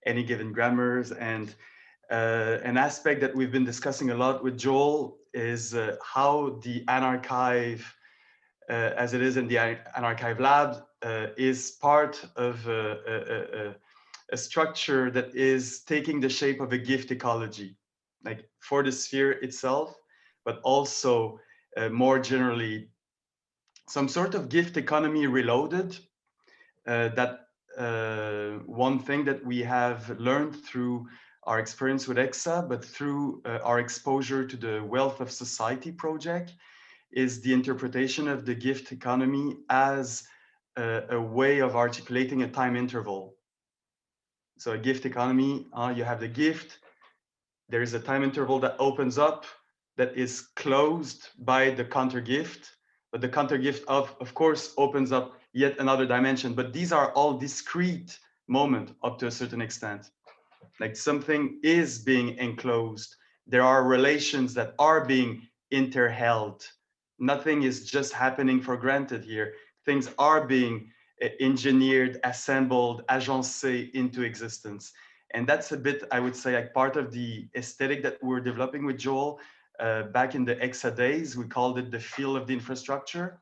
any given grammars. And an aspect that we've been discussing a lot with Joel is how the Anarchive, as it is in the Anarchive lab, is part of a structure that is taking the shape of a gift ecology, like for the sphere itself, but also more generally, some sort of gift economy reloaded. That one thing that we have learned through our experience with EXA, but through our exposure to the Wealth of Society project, is the interpretation of the gift economy as a way of articulating a time interval. So a gift economy, you have the gift, there is a time interval that opens up, that is closed by the counter gift, but the counter gift of course opens up yet another dimension. But these are all discrete moments up to a certain extent. Like something is being enclosed. There are relations that are being interheld. Nothing is just happening for granted here. Things are being engineered, assembled, agencé into existence. And that's a bit, I would say, like part of the aesthetic that we're developing with Joel. Back in the EXA days, we called it the feel of the infrastructure.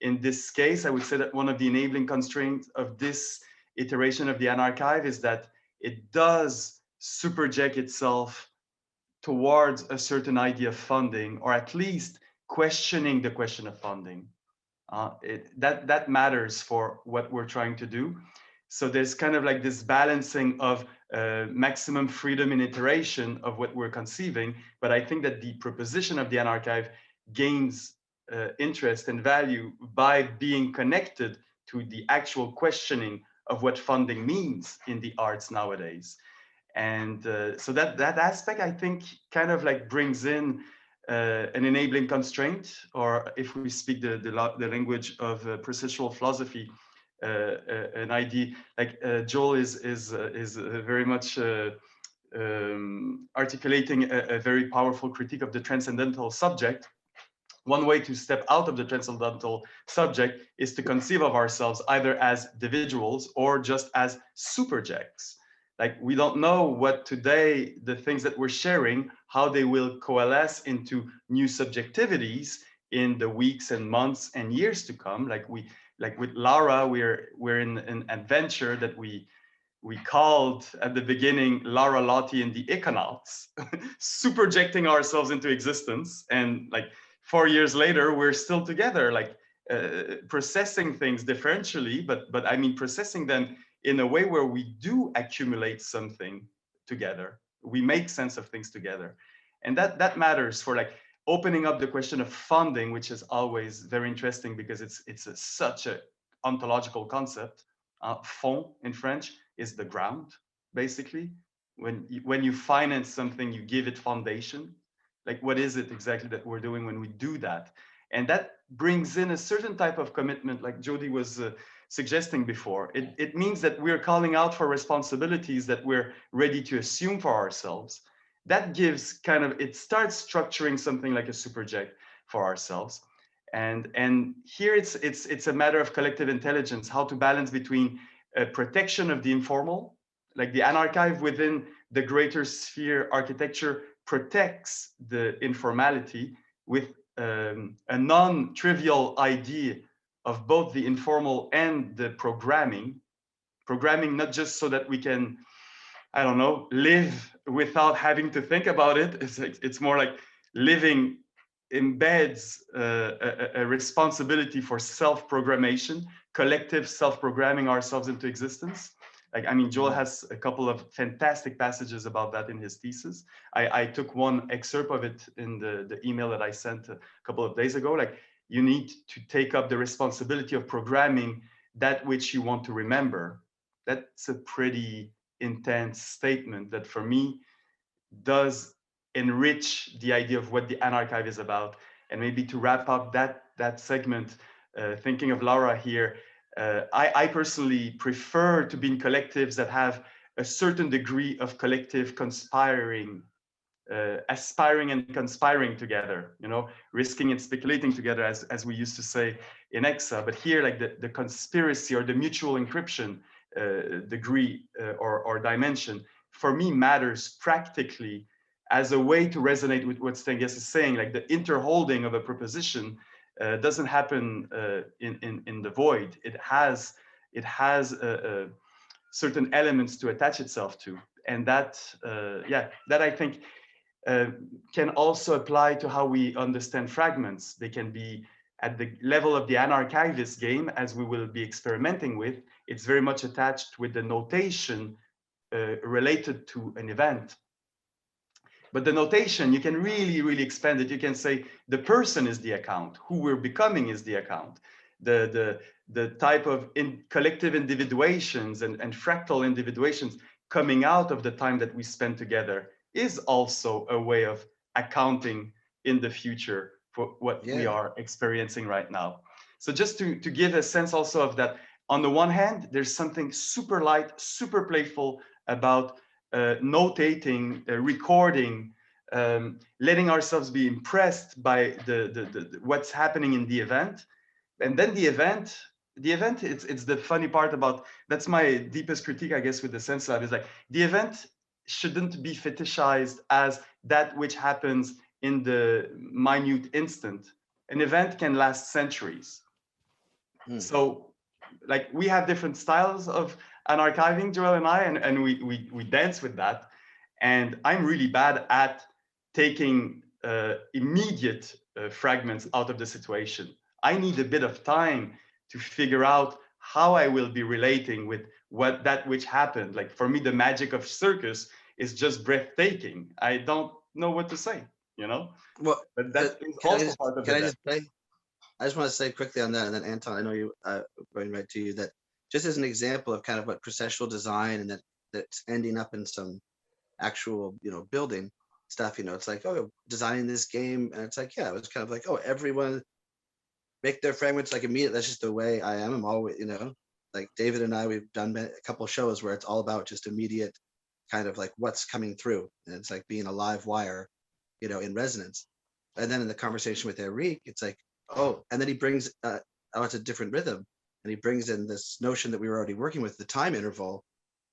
In this case, I would say that one of the enabling constraints of this iteration of the Anarchive is that it does superject itself towards a certain idea of funding, or at least questioning the question of funding. That matters for what we're trying to do. So there's kind of like this balancing of maximum freedom in iteration of what we're conceiving. But I think that the proposition of the Anarchive gains interest and value by being connected to the actual questioning of what funding means in the arts nowadays. And so that aspect, I think, kind of like brings in an enabling constraint, or if we speak the language of perceptual philosophy, an idea like Joel is very much articulating a very powerful critique of the transcendental subject. One way to step out of the transcendental subject is to conceive of ourselves either as individuals or just as superjects. Like we don't know what today, the things that we're sharing, how they will coalesce into new subjectivities in the weeks and months and years to come. Like with Laura, we're in an adventure that we called at the beginning Laura, Lottie, and the Econauts, superjecting ourselves into existence. And like 4 years later, we're still together, like processing things differentially, but I mean processing them in a way where we do accumulate something together. We make sense of things together. And that matters for like opening up the question of funding, which is always very interesting because it's such a ontological concept. Fond in French is the ground, basically. When you finance something, you give it foundation. Like, what is it exactly that we're doing when we do that? And that brings in a certain type of commitment, like Jody was suggesting before. It means that we're calling out for responsibilities that we're ready to assume for ourselves. That gives kind of, it starts structuring something like a superject for ourselves. And here it's a matter of collective intelligence, how to balance between protection of the informal, like the Anarchive within the greater sphere architecture protects the informality with a non-trivial idea of both the informal and the programming not just so that we can, I don't know, live without having to think about it. It's more like living embeds a responsibility for self-programmation, collective self-programming ourselves into existence. Like, I mean, Joel has a couple of fantastic passages about that in his thesis. I took one excerpt of it in the email that I sent a couple of days ago. Like, you need to take up the responsibility of programming that which you want to remember. That's a pretty intense statement that for me does enrich the idea of what the Anarchive is about. And maybe to wrap up that segment, thinking of Laura here, I personally prefer to be in collectives that have a certain degree of collective conspiring, aspiring and conspiring together, you know, risking and speculating together, as we used to say in EXA. But here, like the conspiracy or the mutual encryption degree or dimension, for me matters practically as a way to resonate with what Stenges is saying. Like, the interholding of a proposition doesn't happen in the void. It has certain elements to attach itself to, and that that I think can also apply to how we understand fragments. They can be at the level of the anarchivist game, as we will be experimenting with. It's very much attached with the notation related to an event. But the notation, you can really expand it. You can say the person is the account, who we're becoming is the account. The type of collective individuations and fractal individuations coming out of the time that we spend together is also a way of accounting in the future for what we are experiencing right now. So just to give a sense also of that, on the one hand, there's something super light, super playful about notating, recording, letting ourselves be impressed by the what's happening in the event. And then the event, it's the funny part about, that's my deepest critique, I guess, with the Sense Lab, is like, the event shouldn't be fetishized as that which happens in the minute instant. An event can last centuries. So, like, we have different styles of anarchiving, Joel and I, and we dance with that. And I'm really bad at taking immediate fragments out of the situation. I need a bit of time to figure out how I will be relating with that which happened. Like, for me, the magic of circus is just breathtaking. I don't know what to say, you know? Well, but that is also part of it. I just want to say quickly on that, and then Anton, I know you going right to you, that just as an example of kind of what perceptual design and that's ending up in some actual, you know, building stuff, you know, it's like, oh, designing this game, and it's like, yeah, it was kind of like, oh, everyone make their fragments like immediate. That's just the way I am. I'm always, you know, like David and I, we've done a couple of shows where it's all about just immediate kind of like what's coming through, and it's like being a live wire, you know, in resonance. And then in the conversation with Erik, it's like, oh, and then he brings oh, it's a different rhythm, and he brings in this notion that we were already working with, the time interval.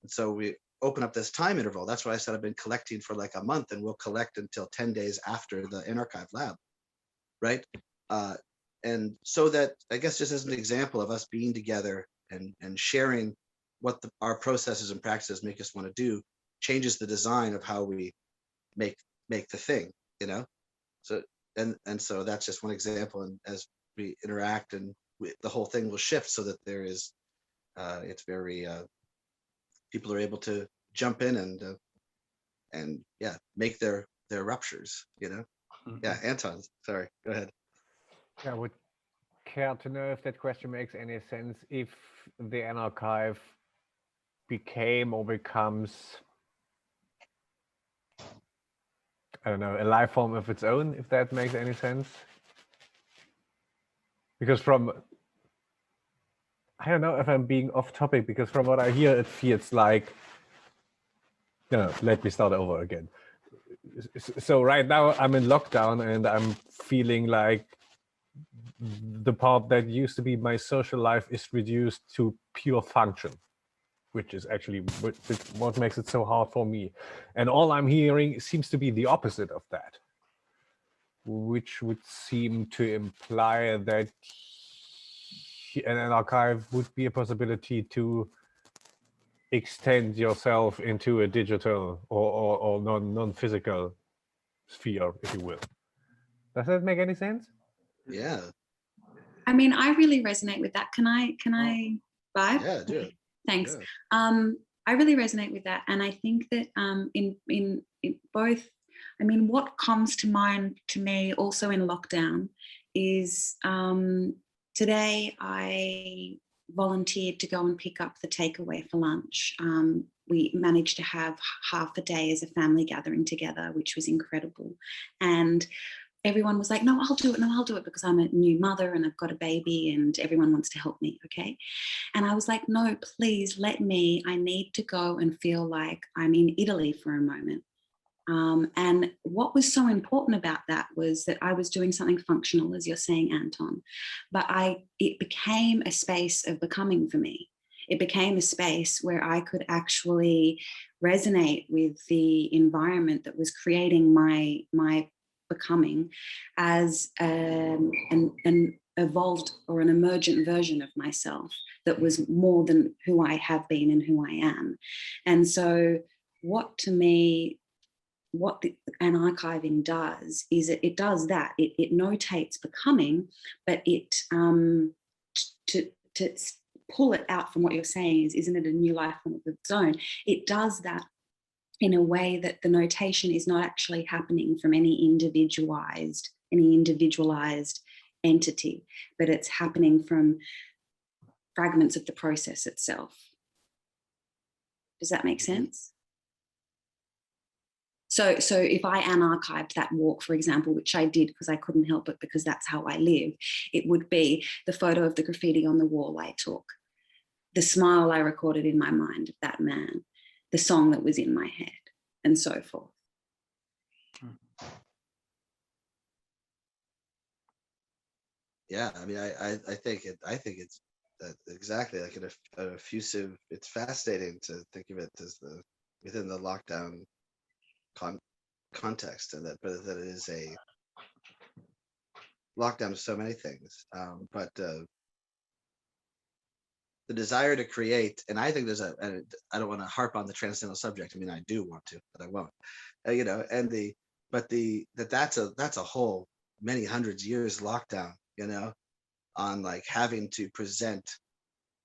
And so we open up this time interval. That's why I said I've been collecting for like a month, and we'll collect until 10 days after the Anarchive lab, right? And so that, I guess, just as an example of us being together and sharing what our processes and practices make us want to do, changes the design of how we make the thing, you know? So and so that's just one example, and as we interact, and the whole thing will shift so that there is it's very people are able to jump in and yeah, make their ruptures, you know. Yeah, Anton, sorry, go ahead. I would care to know if that question makes any sense, if the Anarchive became or becomes, I don't know, a life form of its own, if that makes any sense. Because from, I don't know if I'm being off topic, because from what I hear, it feels like, no, let me start over again. So right now I'm in lockdown, and I'm feeling like the part that used to be my social life is reduced to pure function, which is actually what makes it so hard for me. And all I'm hearing seems to be the opposite of that, which would seem to imply that an archive would be a possibility to extend yourself into a digital or non-physical sphere, if you will. Does that make any sense? Yeah. I mean, I really resonate with that. Can I vibe? Yeah, do it. Thanks. Yeah. I really resonate with that. And I think that in both, I mean, what comes to mind to me also in lockdown is today I volunteered to go and pick up the takeaway for lunch. We managed to have half a day as a family gathering together, which was incredible. And everyone was like, no, I'll do it because I'm a new mother and I've got a baby and everyone wants to help me, okay? And I was like, no, please let me, I need to go and feel like I'm in Italy for a moment. And what was so important about that was that I was doing something functional, as you're saying, Anton, but it became a space of becoming for me. It became a space where I could actually resonate with the environment that was creating my becoming as an evolved or an emergent version of myself that was more than who I have been and who I am. And so what the anarchiving does is it does that. It notates becoming, but it to pull it out from what you're saying isn't it a new life form of its own? It does that in a way that the notation is not actually happening from any individualized entity, but it's happening from fragments of the process itself. Does that make sense? So if I anarchived that walk, for example, which I did because I couldn't help it because that's how I live, it would be the photo of the graffiti on the wall I took, the smile I recorded in my mind of that man, the song that was in my head, and so forth. Yeah, I mean, I think it's exactly like an effusive. It's fascinating to think of it as within the lockdown context, and that it is a lockdown of so many things. But the desire to create, and I think and I don't want to harp on the transcendental subject. I mean, I do want to, but I won't. And that's a whole many hundreds years lockdown. On like having to present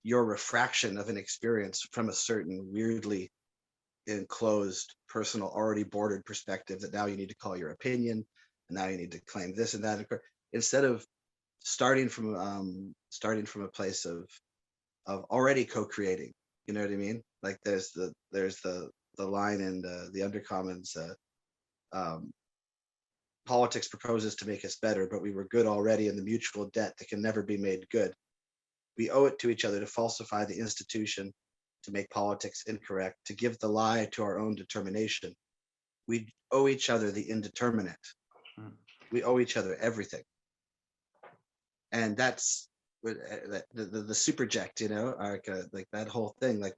your refraction of an experience from a certain weirdly enclosed, personal, already bordered perspective that now you need to call your opinion, and now you need to claim this and that, instead of starting from a place of already co-creating. You know what I mean? Like there's the line in the Undercommons, politics proposes to make us better, but we were good already in the mutual debt that can never be made good. We owe it to each other to falsify the institution, to make politics incorrect, to give the lie to our own determination. We owe each other the indeterminate. We owe each other everything. And that's the superject, like that whole thing, like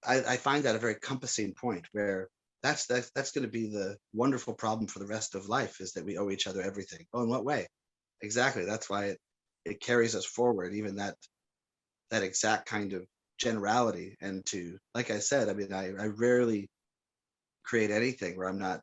I find that a very compassing point where that's going to be the wonderful problem for the rest of life, is that we owe each other everything. Oh, in what way? Exactly. That's why it carries us forward, even that exact kind of generality. And to, like I said, I mean, I rarely create anything where I'm not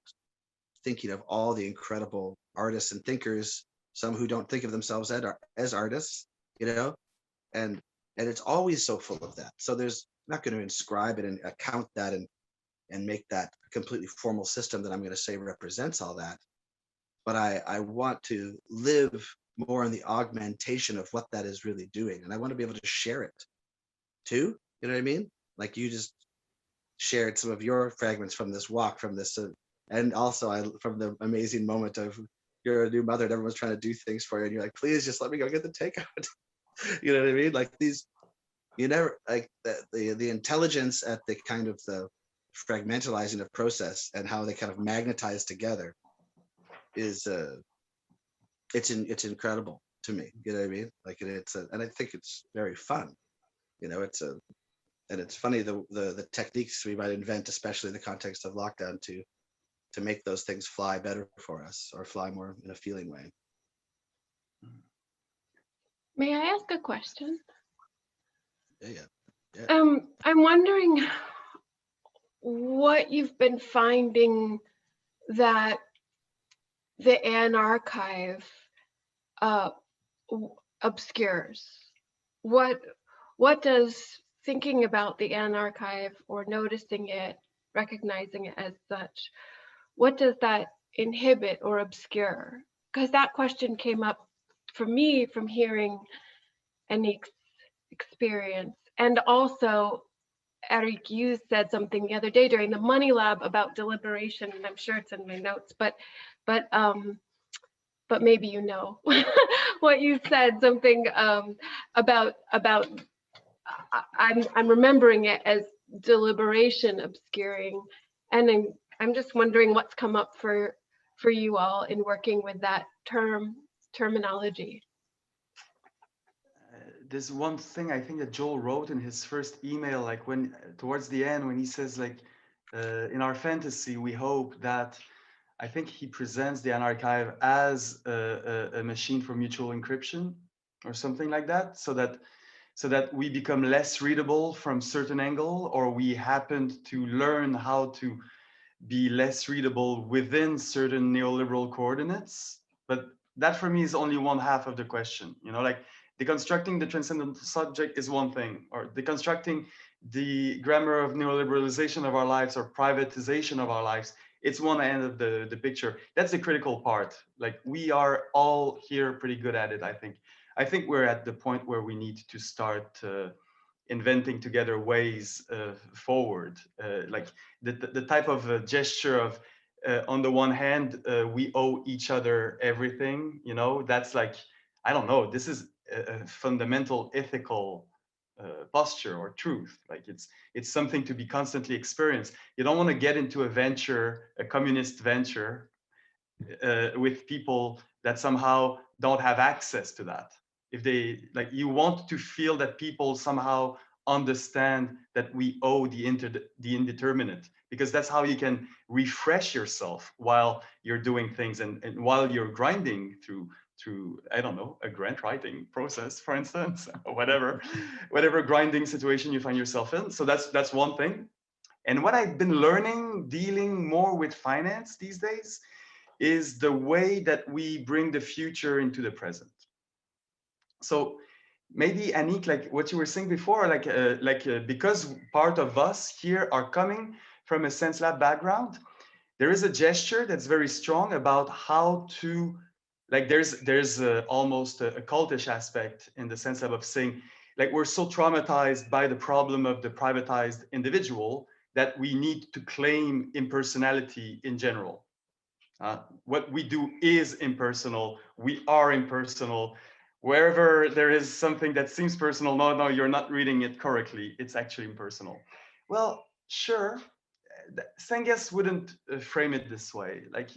thinking of all the incredible artists and thinkers, some who don't think of themselves as artists, and it's always so full of that. So there's not going to inscribe it and account that and make that a completely formal system that I'm going to say represents all that. But I want to live more in the augmentation of what that is really doing. And I want to be able to share it too. You know what I mean? Like you just shared some of your fragments from this walk, from this, and also from the amazing moment of you're a new mother and everyone's trying to do things for you. And you're like, please just let me go get the takeout. You know what I mean? Like you never, like the intelligence at the kind of the fragmentalizing of process and how they kind of magnetize together is it's incredible to me. You know what I mean? Like and I think it's very fun. And it's funny the techniques we might invent, especially in the context of lockdown, to make those things fly better for us, or fly more in a feeling way. May I ask a question? Yeah. I'm wondering what you've been finding that the Anarchive obscures. What does thinking about the Anarchive or noticing it, recognizing it as such, what does that inhibit or obscure? Because that question came up for me from hearing Anique's experience. And also, Erik, you said something the other day during the Money Lab about deliberation, and I'm sure it's in my notes, but maybe you know what you said, something about I'm remembering it as deliberation obscuring, and I'm just wondering what's come up for you all in working with that terminology. There's one thing I think that Joel wrote in his first email, like when towards the end, when he says like, in our fantasy, we hope that, I think he presents the Anarchive as a machine for mutual encryption or something like that, so that we become less readable from certain angle, or we happened to learn how to be less readable within certain neoliberal coordinates. But that for me is only one half of the question, you know, like deconstructing the transcendental subject is one thing, or deconstructing the grammar of neoliberalization of our lives or privatization of our lives. It's one end of the picture. That's the critical part. Like we are all here pretty good at it, I think. I think we're at the point where we need to start inventing together ways forward. Like the type of gesture of, on the one hand, we owe each other everything, you know, that's like, I don't know, this is a fundamental ethical posture or truth. Like it's something to be constantly experienced. You don't want to get into a venture, a communist venture, with people that somehow don't have access to that. If they, like, you want to feel that people somehow understand that we owe the indeterminate, because that's how you can refresh yourself while you're doing things, and while you're grinding through I don't know, a grant writing process, for instance, or whatever grinding situation you find yourself in. So that's one thing. And what I've been learning dealing more with finance these days is the way that we bring the future into the present. So maybe Anique, like what you were saying before, because part of us here are coming from a Sense Lab background, there is a gesture that's very strong about how to, like there's almost a cultish aspect in the Sense Lab of saying, like, we're so traumatized by the problem of the privatized individual that we need to claim impersonality in general. What we do is impersonal. We are impersonal. Wherever there is something that seems personal, no, you're not reading it correctly. It's actually impersonal. Well, sure. Senges wouldn't frame it this way. Like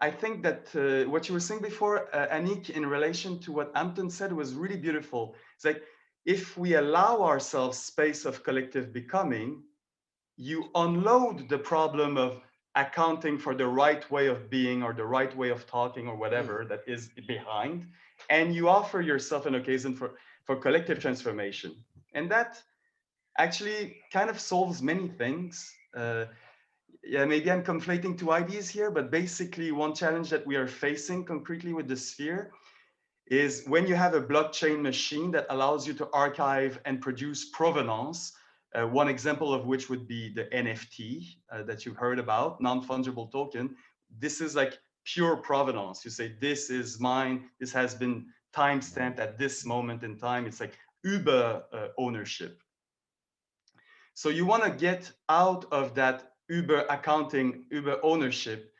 I think that what you were saying before, Anique, in relation to what Anton said was really beautiful. It's like, if we allow ourselves space of collective becoming, you unload the problem of accounting for the right way of being or the right way of talking or whatever that is behind, and you offer yourself an occasion for collective transformation. And that actually kind of solves many things. Yeah, maybe I'm conflating two ideas here, but basically one challenge that we are facing concretely with the sphere is when you have a blockchain machine that allows you to archive and produce provenance, one example of which would be the NFT that you've heard about, non-fungible token. This is like pure provenance. You say, this is mine, this has been timestamped at this moment in time. It's like Uber ownership. So you want to get out of that Uber accounting, Uber ownership,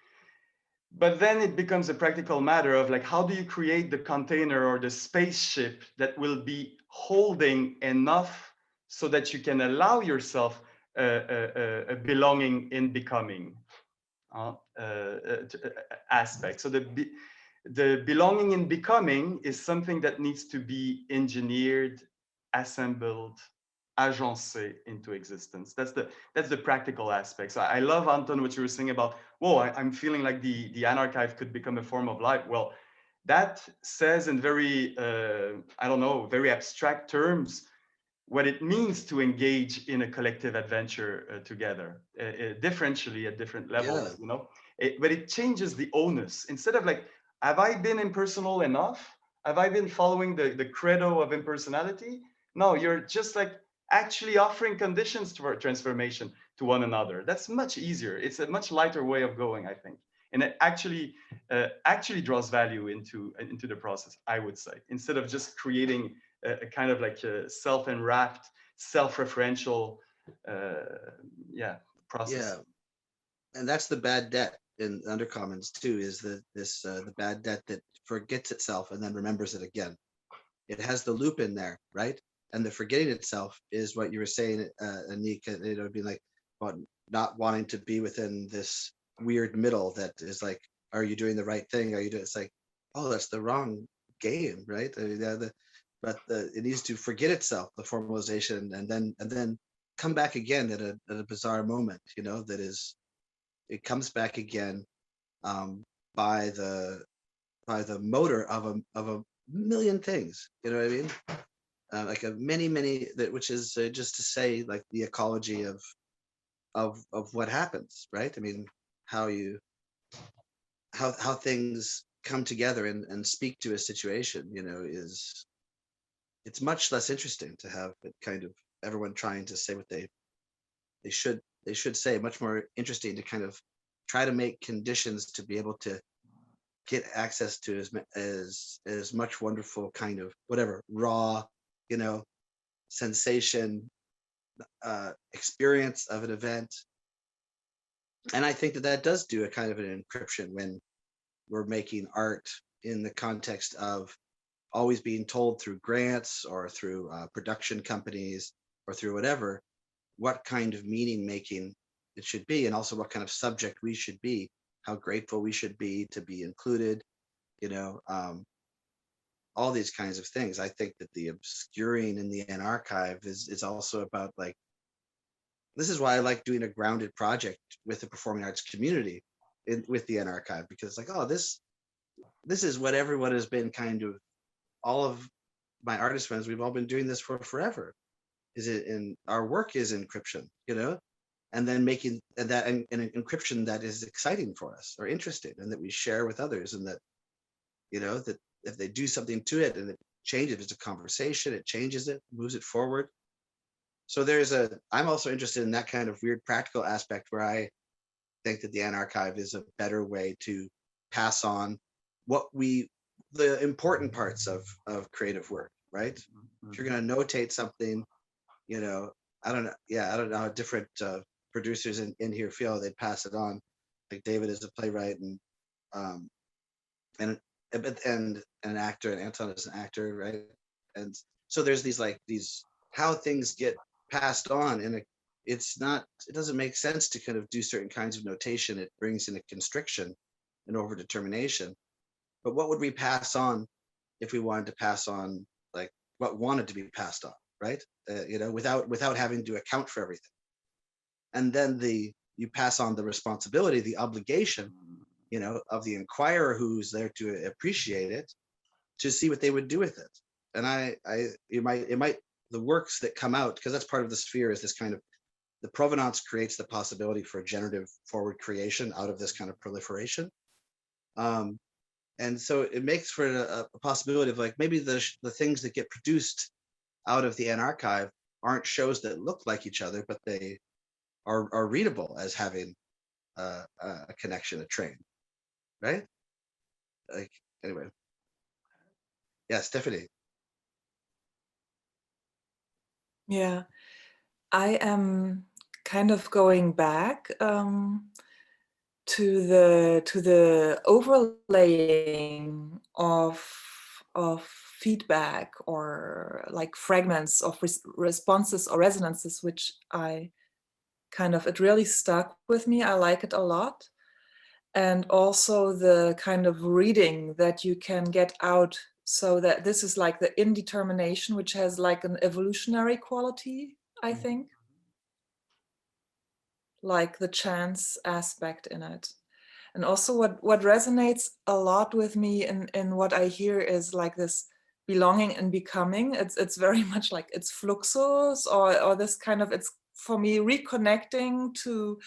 but then it becomes a practical matter of like, how do you create the container or the spaceship that will be holding enough so that you can allow yourself a belonging in becoming aspect. So the belonging in becoming is something that needs to be engineered, assembled, agencé into existence. That's the practical aspect. So I love, Anton, what you were saying about, whoa, I'm feeling like the Anarchive could become a form of life. Well, that says in very, I don't know, very abstract terms, what it means to engage in a collective adventure together, differentially at different levels, you know. But it changes the onus. Instead of like, have I been impersonal enough? Have I been following the credo of impersonality? No, you're just like, actually offering conditions for transformation to one another. That's much easier. It's a much lighter way of going, I think. And it actually draws value into the process, I would say, instead of just creating a kind of like a self-enwrapped, self-referential process. Yeah, and that's the bad debt in undercommons too, is that this the bad debt that forgets itself and then remembers it again. It has the loop in there, right? And the forgetting itself is what you were saying, Anique, it would be like about not wanting to be within this weird middle that is like, are you doing the right thing? Are you doing, it's like, oh, that's the wrong game, right? I mean, it needs to forget itself, the formalization, and then come back again at a bizarre moment, you know, that is, it comes back again by the motor of a million things, you know what I mean? Like a many that, which is just to say like the ecology of what happens, right? I mean, how things come together and speak to a situation, you know, it's much less interesting to have it kind of everyone trying to say what they should say. Much more interesting to kind of try to make conditions to be able to get access to as much wonderful kind of whatever raw, you know, sensation, experience of an event. And I think that does do a kind of an encryption when we're making art in the context of always being told through grants or through production companies or through whatever, what kind of meaning making it should be, and also what kind of subject we should be, how grateful we should be to be included, you know, all these kinds of things. I think that the obscuring in the Anarchive is also about like, this is why I like doing a grounded project with the performing arts community with the Anarchive, because it's like, oh, this is what everyone has been kind of, all of my artist friends, we've all been doing this for forever. Is it in our work is encryption, you know, and then making that an encryption that is exciting for us or interesting and that we share with others, and that, you know, that if they do something to it and it changes, if it's a conversation, it changes it, moves it forward. So I'm also interested in that kind of weird practical aspect where I think that the Anarchive is a better way to pass on the important parts of creative work, right? Mm-hmm. If you're going to notate something, you know, I don't know how different producers in here feel. They'd pass it on. Like David is a playwright and an actor, and Anton is an actor, right? And so there's these how things get passed on, and it doesn't make sense to kind of do certain kinds of notation. It brings in a constriction and overdetermination. But what would we pass on if we wanted to pass on like what wanted to be passed on, right? You know, without having to account for everything. And then you pass on the responsibility, the obligation, you know, of the inquirer who's there to appreciate it, to see what they would do with it. And the works that come out, because that's part of the sphere, is this kind of, the provenance creates the possibility for generative forward creation out of this kind of proliferation. And so it makes for a possibility of like, maybe the things that get produced out of the Anarchive aren't shows that look like each other, but they are readable as having a connection, a train, right? Like, anyway. Yeah, Stephanie. Yeah, I am kind of going back to the overlaying of feedback, or like fragments of responses or resonances, which it really stuck with me. I like it a lot. And also the kind of reading that you can get out, so that this is like the indetermination, which has like an evolutionary quality, I think. Like the chance aspect in it. And also what resonates a lot with me in what I hear is like this belonging and becoming. It's very much like it's fluxus, or this kind of, it's for me reconnecting to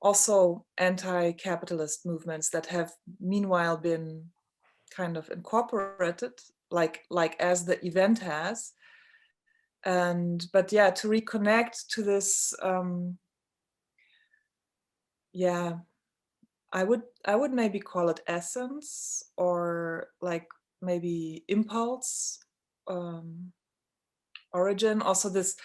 also anti-capitalist movements that have meanwhile been kind of incorporated, like as the event has. But yeah, to reconnect to this, yeah, I would maybe call it essence, or like maybe impulse, origin. Also this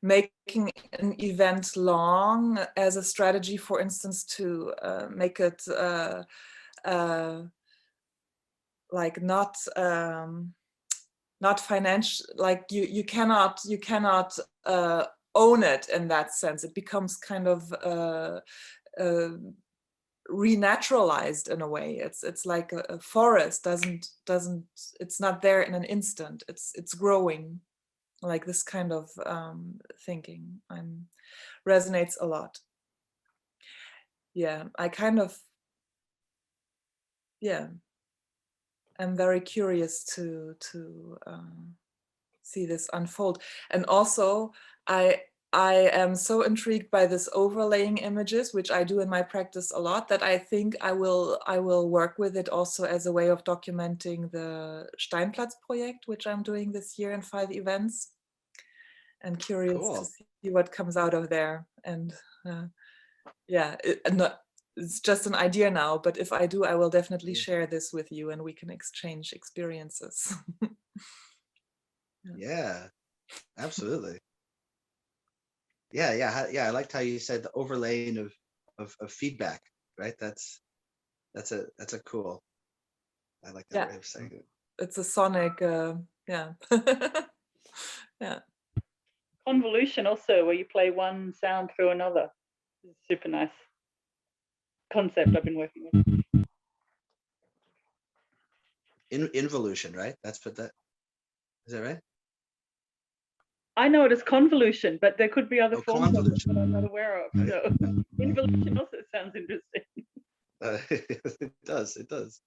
making an event long as a strategy, for instance, to make it like not financial, like you cannot own it in that sense. It becomes kind of renaturalized in a way. It's like a forest doesn't it's not there in an instant. It's growing, like this kind of thinking resonates a lot. Yeah, I kind of, yeah, I'm very curious to see this unfold. And also I am so intrigued by this overlaying images, which I do in my practice a lot, that I think I will work with it also as a way of documenting the Steinplatz project, which I'm doing this year in 5 events. And curious to see what comes out of there. And yeah, it's just an idea now, but if I do, I will definitely share this with you and we can exchange experiences. Yeah, absolutely. Yeah. I liked how you said the overlaying of feedback, right? That's a cool. I like that way of saying it. It's a sonic, yeah. Yeah. Convolution also, where you play one sound through another. Super nice concept I've been working with. Involution, right? That's what that is. That right? I know it as convolution, but there could be other forms of it that I'm not aware of. Right. So involution also sounds interesting. It does. It does.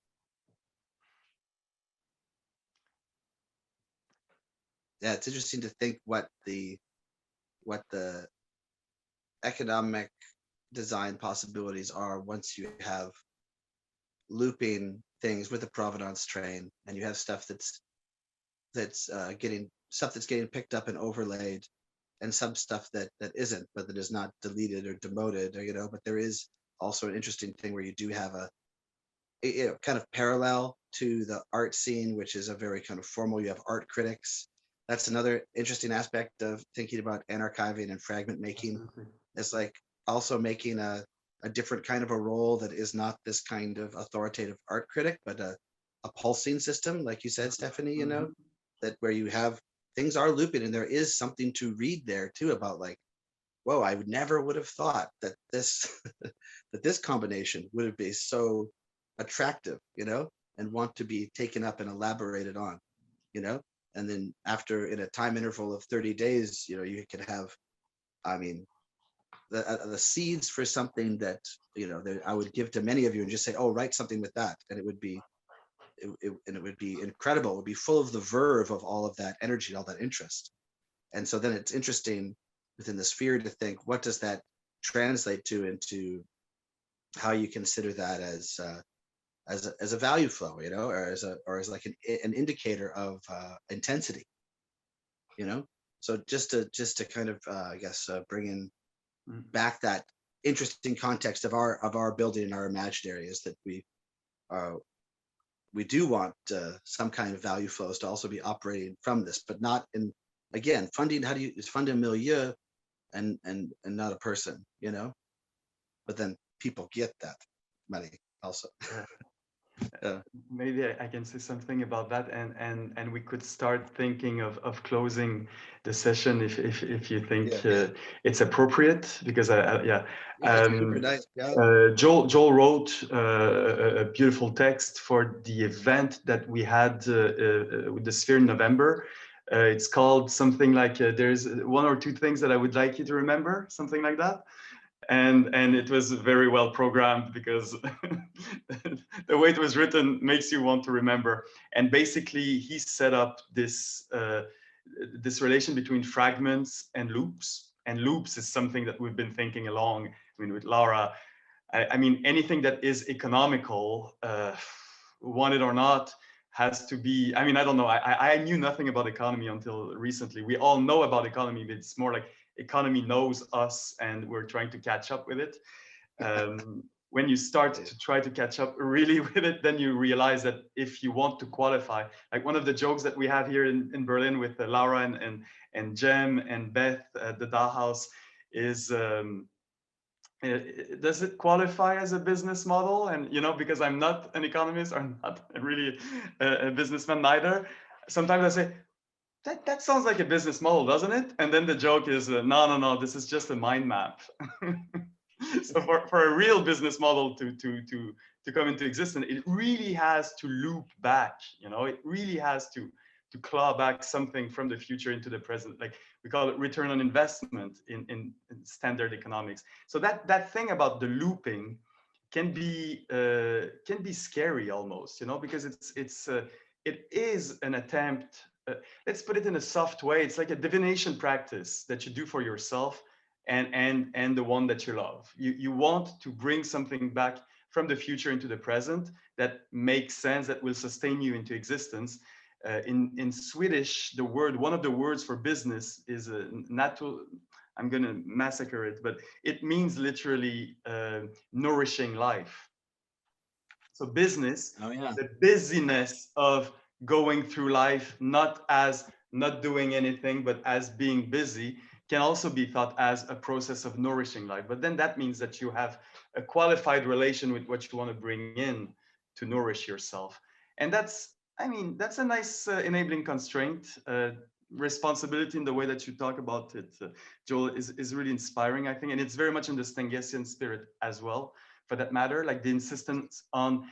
Yeah, it's interesting to think what the economic design possibilities are once you have looping things with the provenance train, and you have stuff that's getting picked up and overlaid, and some stuff that isn't, but that is not deleted or demoted, or but there is also an interesting thing where you do have a kind of parallel to the art scene, which is a very kind of formal. You have art critics. That's another interesting aspect of thinking about anarchiving and fragment making. It's like also making a different kind of a role that is not this kind of authoritative art critic, but a pulsing system, like you said, Stephanie, that where you have things are looping and there is something to read there too about like, whoa, I would have thought that this that this combination would have been so attractive, and want to be taken up and elaborated on, and then after in a time interval of 30 days, you could have, I mean, the seeds for something that, that I would give to many of you and just say, oh, write something with that. And it would be, it would be incredible. It would be full of the verve of all of that energy, all that interest. And so then it's interesting within the sphere to think, what does that translate to into how you consider that as a value flow, or as like an indicator of intensity, So just to kind of I guess bring in back that interesting context of our building and our imaginary is that we do want some kind of value flows to also be operating from this, but not in, again, funding. How do you fund a milieu and not a person, but then people get that money also. Maybe I can say something about that, and we could start thinking of closing the session if you think it's appropriate, because super nice. Joel wrote a beautiful text for the event that we had with the Sphere in November. It's called something like there's 1 or 2 things that I would like you to remember, something like that. And it was very well programmed, because the way it was written makes you want to remember. And basically he set up this this relation between fragments and loops. And loops is something that we've been thinking along. I mean, with Laura, I mean, anything that is economical, want it or not, has to be, I mean, I don't know, I knew nothing about economy until recently. We all know about economy, but it's more like economy knows us and we're trying to catch up with it. When you start to try to catch up really with it, then you realize that if you want to qualify, like one of the jokes that we have here in Berlin with Laura and Jem and Beth at the Dow House is, does it qualify as a business model? And, you know, because I'm not an economist, I'm not really a businessman neither. Sometimes I say, that sounds like a business model, doesn't it? And then the joke is, no, this is just a mind map. So for a real business model to come into existence, it really has to loop back, you know, it really has to claw back something from the future into the present. Like we call it return on investment in standard economics. So that thing about the looping can be scary almost, you know, because it is an attempt. Let's put it in a soft way. It's like a divination practice that you do for yourself and the one that you love. You want to bring something back from the future into the present that makes sense, that will sustain you into existence. In Swedish, one of the words for business is natural. I'm going to massacre it, but it means literally nourishing life. So business, the busyness of going through life, not as not doing anything, but as being busy, can also be thought as a process of nourishing life. But then that means that you have a qualified relation with what you want to bring in to nourish yourself. And that's, I mean, that's a nice enabling constraint. Responsibility in the way that you talk about it, Joel, is really inspiring, I think. And it's very much in the Stengesian spirit as well, for that matter, like the insistence on,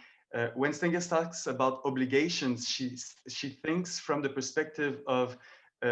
when Stenges talks about obligations, she thinks from the perspective of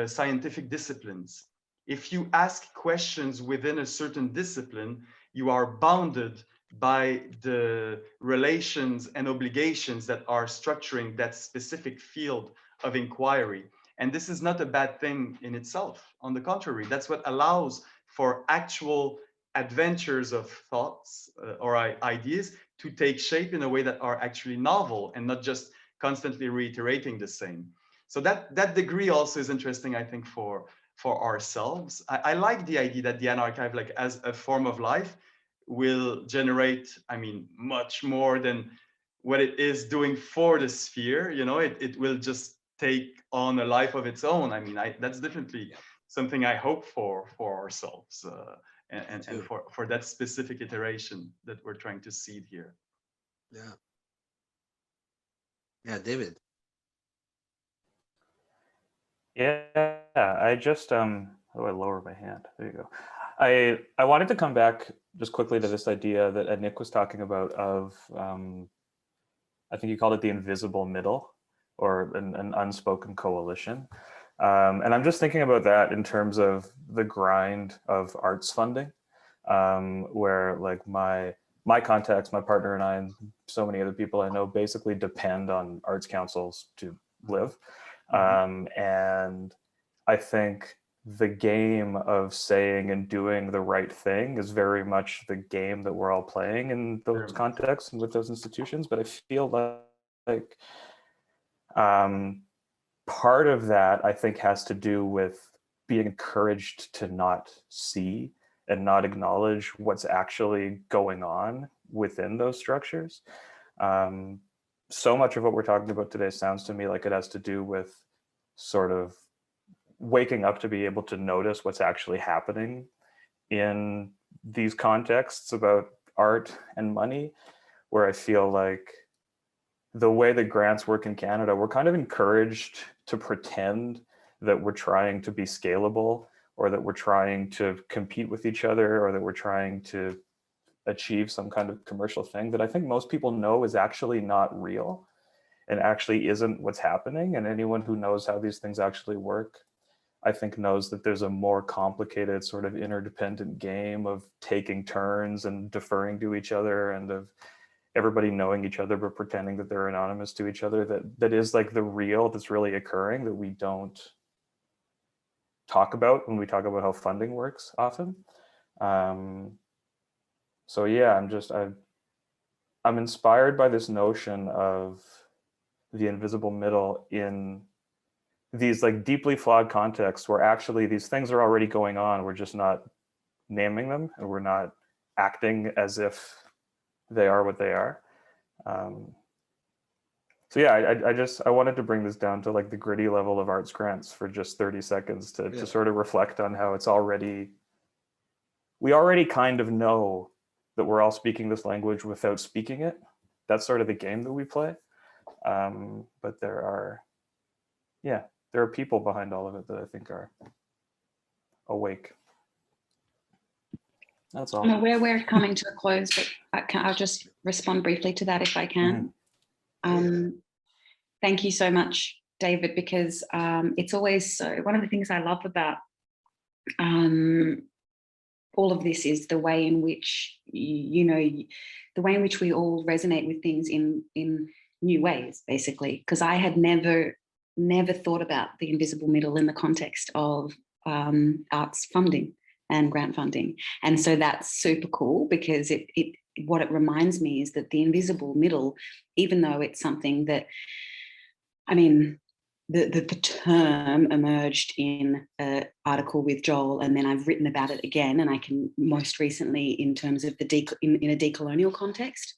scientific disciplines. If you ask questions within a certain discipline, you are bounded by the relations and obligations that are structuring that specific field of inquiry. And this is not a bad thing in itself. On the contrary, that's what allows for actual adventures of thoughts or ideas to take shape in a way that are actually novel and not just constantly reiterating the same. So that degree also is interesting, I think, for ourselves. I like the idea that the Anarchive, like as a form of life, will generate, I mean, much more than what it is doing for the sphere. You know, it will just take on a life of its own. I mean, that's definitely something I hope for ourselves and for that specific iteration that we're trying to seed here. Yeah, David. Yeah, I just how do I lower my hand? There you go. I wanted to come back just quickly to this idea that Anique was talking about of I think you called it the invisible middle, or an unspoken coalition. And I'm just thinking about that in terms of the grind of arts funding, where like my contacts, my partner and I, and so many other people I know basically depend on arts councils to live. And I think the game of saying and doing the right thing is very much the game that we're all playing in those contexts and with those institutions. But I feel like part of that, I think, has to do with being encouraged to not see and not acknowledge what's actually going on within those structures. So much of what we're talking about today sounds to me like it has to do with sort of waking up to be able to notice what's actually happening in these contexts about art and money, where I feel like the way that grants work in Canada, we're kind of encouraged to pretend that we're trying to be scalable, or that we're trying to compete with each other, or that we're trying to achieve some kind of commercial thing that I think most people know is actually not real and actually isn't what's happening. And anyone who knows how these things actually work, I think, knows that there's a more complicated sort of interdependent game of taking turns and deferring to each other, and of everybody knowing each other but pretending that they're anonymous to each other, that is like the real that's really occurring, that we don't talk about when we talk about how funding works often. So yeah, I'm inspired by this notion of the invisible middle in these like deeply flawed contexts where actually these things are already going on. We're just not naming them, and we're not acting as if they are what they are. So yeah, I wanted to bring this down to like the gritty level of arts grants for just 30 seconds to sort of reflect on how it's already, we already kind of know that we're all speaking this language without speaking it. That's sort of the game that we play. But there are people behind all of it that I think are awake. That's all. No, we're coming to a close, but I'll just respond briefly to that if I can. Thank you so much, David, because it's always so, one of the things I love about all of this is the way in which, you know, the way in which we all resonate with things in new ways, basically, because I had never thought about the invisible middle in the context of arts funding and grant funding. And so that's super cool, because what it reminds me is that the invisible middle, even though it's something that, I mean, the term emerged in an article with Joel, and then I've written about it again, and I can most recently in terms of in a decolonial context.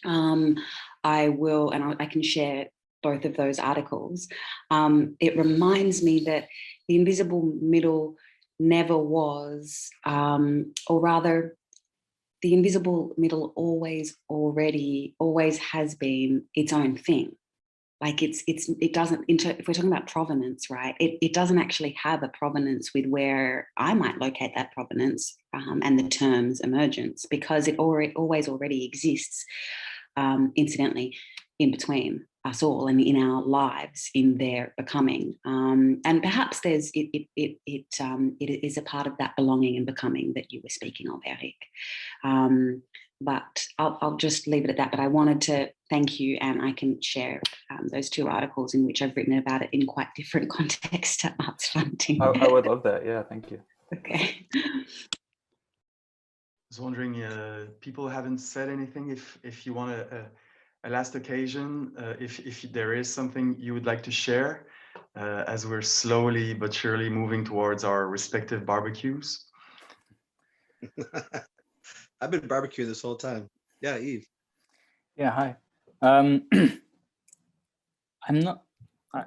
I will, and I can share both of those articles. It reminds me that the invisible middle never was, or rather, the invisible middle always has been its own thing. Like it doesn't, if we're talking about provenance, right? It doesn't actually have a provenance with where I might locate that provenance and the term's emergence, because it always already exists, incidentally, in between us all and in our lives, in their becoming. And perhaps there's it is a part of that belonging and becoming that you were speaking of, Erik. But I'll just leave it at that. But I wanted to thank you, and I can share those two articles in which I've written about it in quite different contexts to arts funding. I would love that. Yeah, thank you. Okay. I was wondering, people haven't said anything. If you want a last occasion, if there is something you would like to share, as we're slowly but surely moving towards our respective barbecues. I've been barbecuing this whole time. Yeah, Yves. Yeah, hi. I'm not.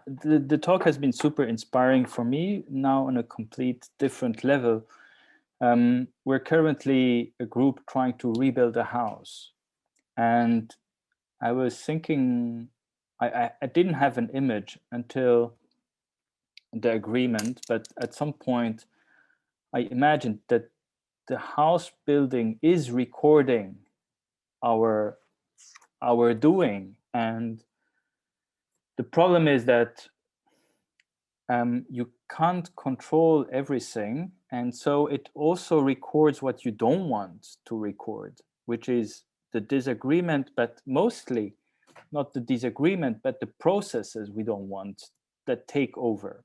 The talk has been super inspiring for me now on a complete different level. We're currently a group trying to rebuild a house, and I was thinking, I didn't have an image until the agreement, but at some point I imagined that the house building is recording our doing. And the problem is that you can't control everything. And so it also records what you don't want to record, which is the disagreement, but mostly not the disagreement, but the processes we don't want that take over,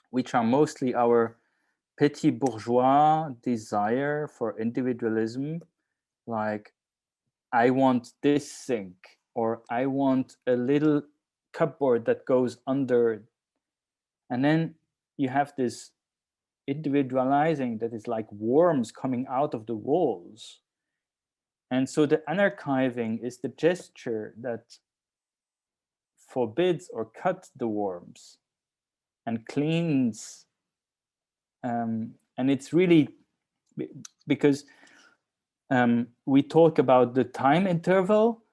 which are mostly our petit bourgeois desire for individualism, like I want this sink, or I want a little cupboard that goes under. And then you have this individualizing that is like worms coming out of the walls. And so the anarchiving is the gesture that forbids or cuts the worms and cleans. And it's really because we talk about the time interval.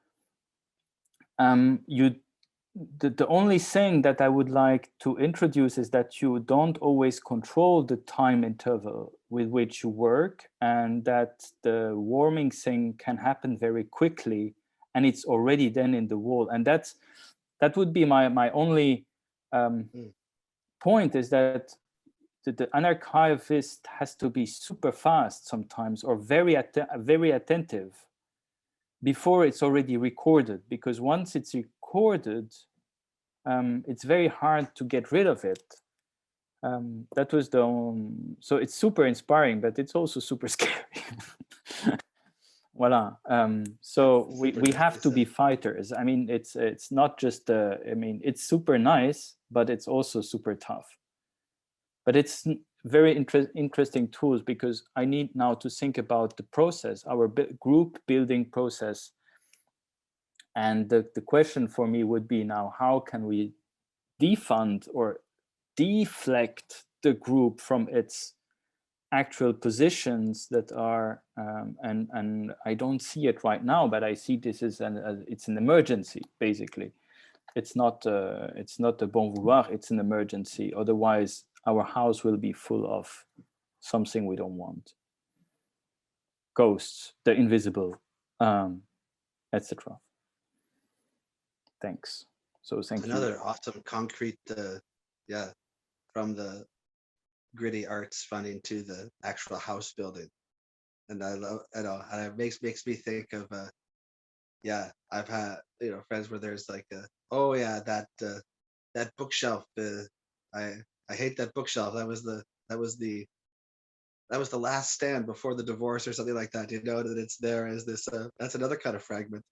The only thing that I would like to introduce is that you don't always control the time interval with which you work, and that the warming thing can happen very quickly, and it's already then in the wall. And that would be my only point, is that the anarchivist has to be super fast sometimes, or very attentive before it's already recorded, because once it's recorded, it's very hard to get rid of it. That was so it's super inspiring, but it's also super scary. Voila. So we have to be fighters. I mean, it's not just I mean, it's super nice, but it's also super tough. But it's very interesting tools, because I need now to think about the process, our group building process. And the question for me would be now, how can we defund or deflect the group from its actual positions that are, and I don't see it right now, but I see this as it's an emergency, basically. It's not a bon vouloir, it's an emergency. Otherwise, our house will be full of something we don't want. Ghosts, the invisible, etc. Thanks. So thank you. Another awesome concrete, yeah, from the gritty arts funding to the actual house building. And I love, and it makes me think of, yeah, I've had, you know, friends where there's like, oh yeah, that bookshelf, I hate that bookshelf. That was the last stand before the divorce or something like that. You know, that it's there as this. That's another kind of fragment.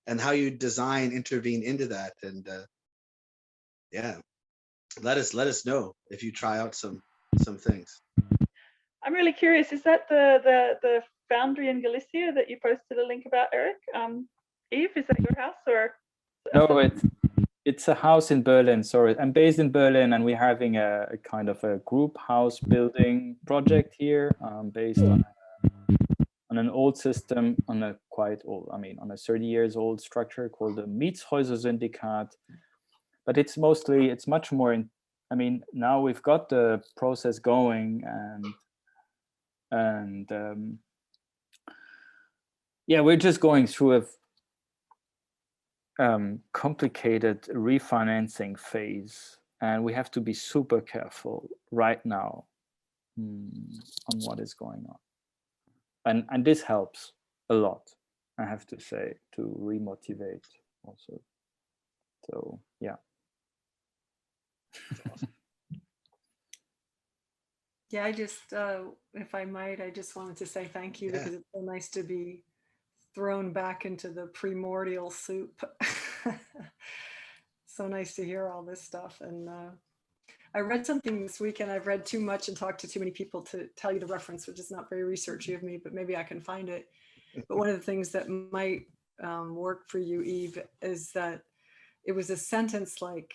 And how you intervene into that, and yeah, let us know if you try out some things. I'm really curious. Is that the foundry in Galicia that you posted a link about, Erik? Yves, is that your house or? No, it's a house in Berlin. Sorry, I'm based in Berlin, and we're having a kind of a group house building project here, based on an old system, on a quite old, I mean, on a 30 years old structure called the Mietshäuser-Syndikat. But it's much more in, I mean, now we've got the process going, and yeah, we're just going through a complicated refinancing phase, and we have to be super careful right now on what is going on, and this helps a lot, I have to say, to remotivate also. So yeah. Yeah, I just, if I might, I just wanted to say thank you, because it's so nice to be thrown back into the primordial soup. So nice to hear all this stuff. And I read something this weekend. I've read too much and talked to too many people to tell you the reference, which is not very researchy of me, but maybe I can find it. But one of the things that might work for you, Yves, is that it was a sentence like,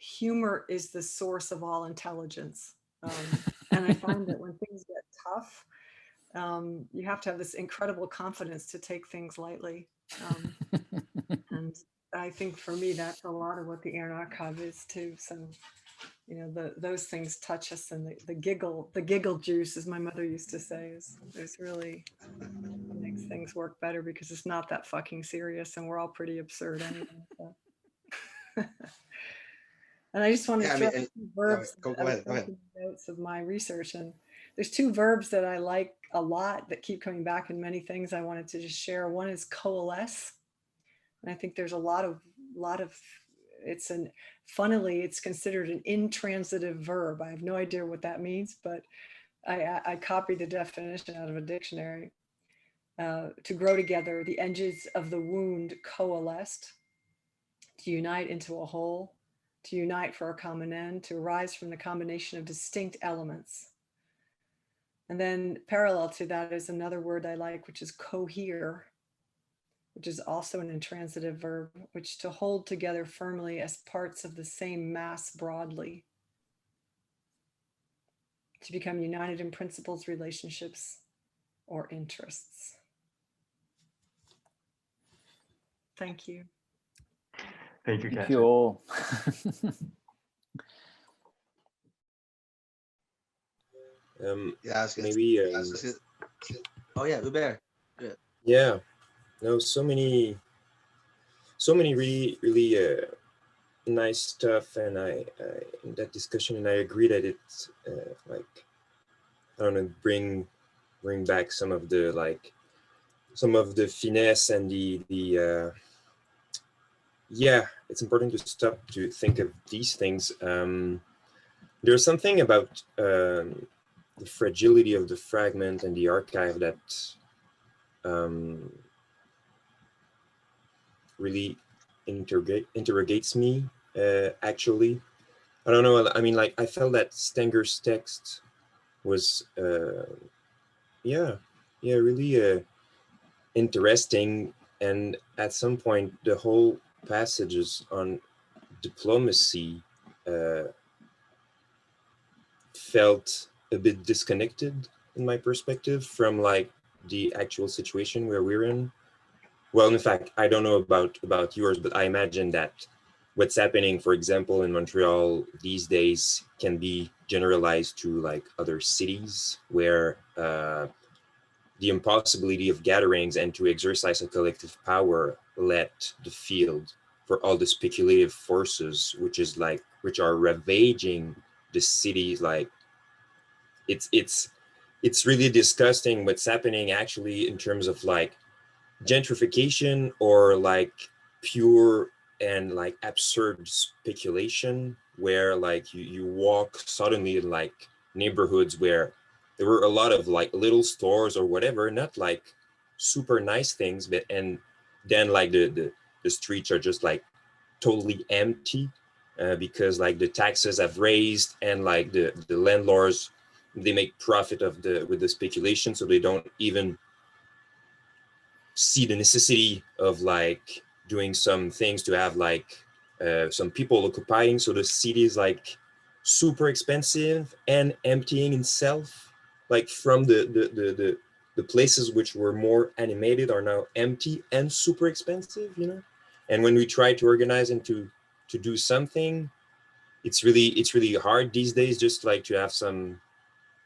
humor is the source of all intelligence. And I find that when things get tough, you have to have this incredible confidence to take things lightly. And I think for me, that's a lot of what the Anarchive is too. So, you know, those things touch us, and the giggle juice, as my mother used to say, is really makes things work better, because it's not that fucking serious, and we're all pretty absurd anyway. So. And I just want to throw two verbs. Go ahead. Notes of my research, and there's two verbs that I like a lot that keep coming back in many things I wanted to just share. One is coalesce, and I think there's a lot of funnily, it's considered an intransitive verb. I have no idea what that means, but I copied the definition out of a dictionary. To grow together, the edges of the wound coalesced, to unite into a whole, to unite for a common end, to arise from the combination of distinct elements. And then parallel to that is another word I like, which is cohere, which is also an intransitive verb, which to hold together firmly as parts of the same mass broadly, to become united in principles, relationships, or interests. Thank you. Thank you, Thank Katja. you all. Yeah, maybe. Oh yeah, Hubert. Yeah, no, so many really nice stuff, and I in that discussion, and I agree that it's like, I don't know, bring back some of the finesse and the yeah, it's important to stop to think of these things. There's something about the fragility of the fragment and the archive that really interrogates me, actually. I don't know, I mean, like, I felt that Stenger's text was, yeah, really interesting. And at some point, the whole passages on diplomacy felt a bit disconnected in my perspective from like the actual situation where we're in. Well, in fact, I don't know about yours, but I imagine that what's happening, for example, in Montreal these days can be generalized to like other cities where the impossibility of gatherings and to exercise a collective power let the field for all the speculative forces, which are ravaging the cities. Like it's really disgusting what's happening actually in terms of like gentrification or like pure and like absurd speculation, where like you walk suddenly in like neighborhoods where there were a lot of like little stores or whatever, not like super nice things, but and then like the streets are just like totally empty, because like the taxes have raised and like the landlords, they make profit of with the speculation, so they don't even see the necessity of like doing some things to have like some people occupying. So the city is like super expensive and emptying itself, like from the places which were more animated are now empty and super expensive, you know. And when we try to organize and to do something, it's really hard these days, just like to have some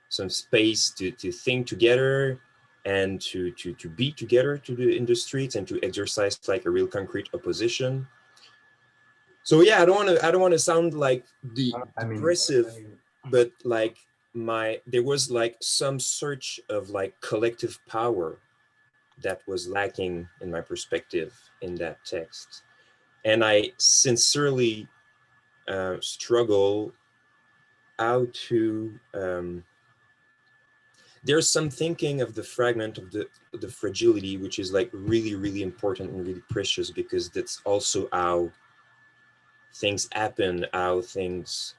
space to think together and to be together in the streets and to exercise like a real concrete opposition. So yeah, I don't want to sound like depressive, but like there was like some search of like collective power that was lacking in my perspective in that text. And I sincerely struggle how to there's some thinking of the fragment of the fragility, which is like really important and really precious, because that's also how things happen, how things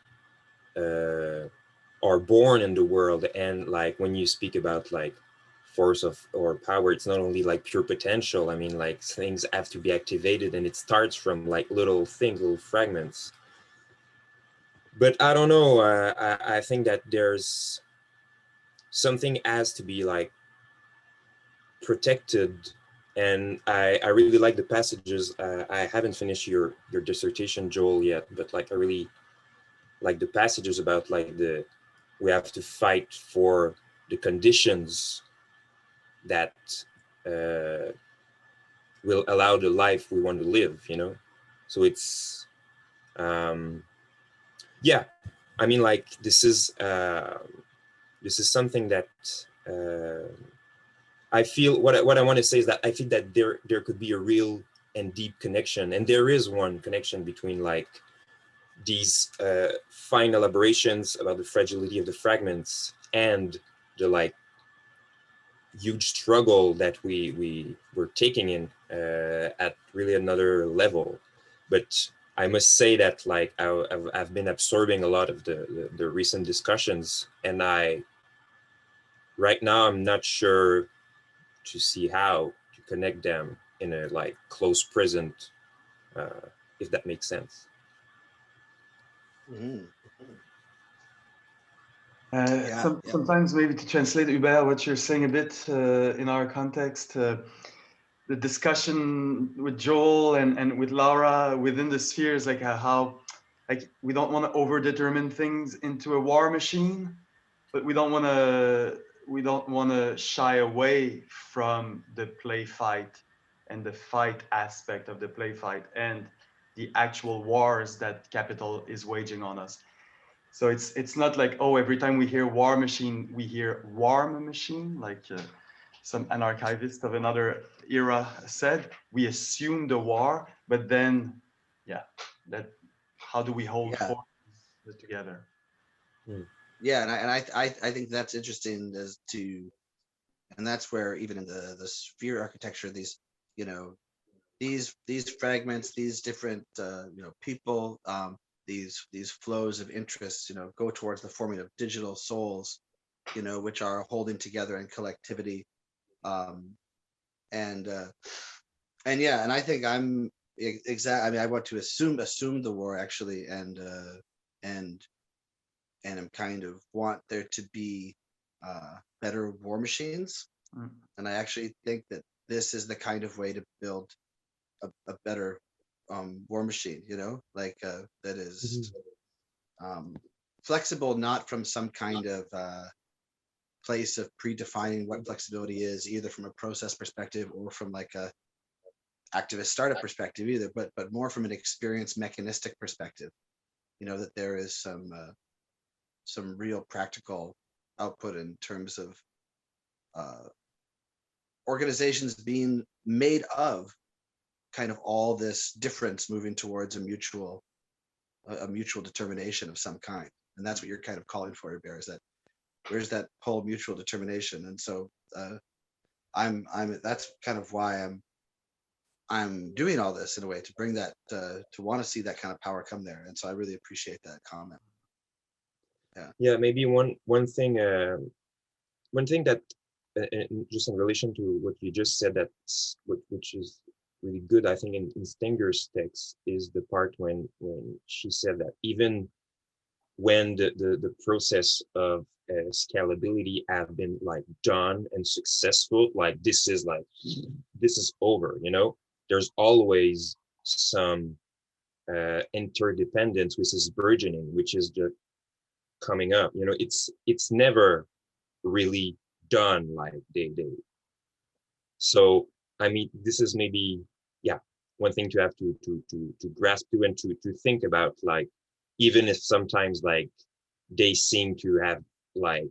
are born in the world. And like when you speak about like force of or power, it's not only like pure potential. I mean, like things have to be activated, and it starts from like little things, little fragments. But I don't know, I think that there's something has to be like protected. And I really like the passages. I haven't finished your dissertation, Joel, yet, but like I really like the passages about like we have to fight for the conditions that will allow the life we want to live, you know. So it's yeah, I mean, like this is something that I feel what I want to say is that I feel that there could be a real and deep connection, and there is one connection between like these fine elaborations about the fragility of the fragments and the like huge struggle that we were taking in at really another level. But I must say that like I've been absorbing a lot of the recent discussions, and right now I'm not sure to see how to connect them in a like close present, if that makes sense. Mm-hmm. Sometimes maybe to translate, Hubert, what you're saying a bit in our context, the discussion with Joel and with Laura within the sphere is like how like we don't want to over-determine things into a war machine, but we don't want to shy away from the play fight and the fight aspect of the play fight and the actual wars that capital is waging on us. So it's not like, oh, every time we hear war machine, we hear warm machine, like some anarchivist of another era said. We assume the war, but then, yeah, that how do we hold forces together? Yeah, and I think that's interesting as to And that's where even in the sphere architecture, these, you know, these fragments, these different, you know, people, these flows of interests, you know, go towards the forming of digital souls, you know, which are holding together in collectivity. And yeah, and I think I'm exactly, I mean, I want to assume the war actually, and I'm kind of want there to be better war machines. And I actually think that this is the kind of way to build a better war machine, you know, like that is flexible, not from some kind of place of predefining what flexibility is, either from a process perspective or from like a activist startup perspective either, but more from an experience mechanistic perspective, you know, that there is some real practical output in terms of organizations being made of kind of all this difference moving towards a mutual determination of some kind. And that's what you're kind of calling for, Bear, is that where's that whole mutual determination? And so I'm that's kind of why I'm doing all this in a way to bring that to want to see that kind of power come there. And so I really appreciate that comment. Yeah, maybe one thing that just in relation to what you just said, that's which is really good, I think, in Stenger's text, is the part when she said that even when the process of scalability have been like done and successful, like this is over, you know, there's always some interdependence which is burgeoning, which is just coming up, you know. It's never really done like they. So I mean, this is maybe, yeah, one thing to have to grasp to and to think about, like, even if sometimes like they seem to have like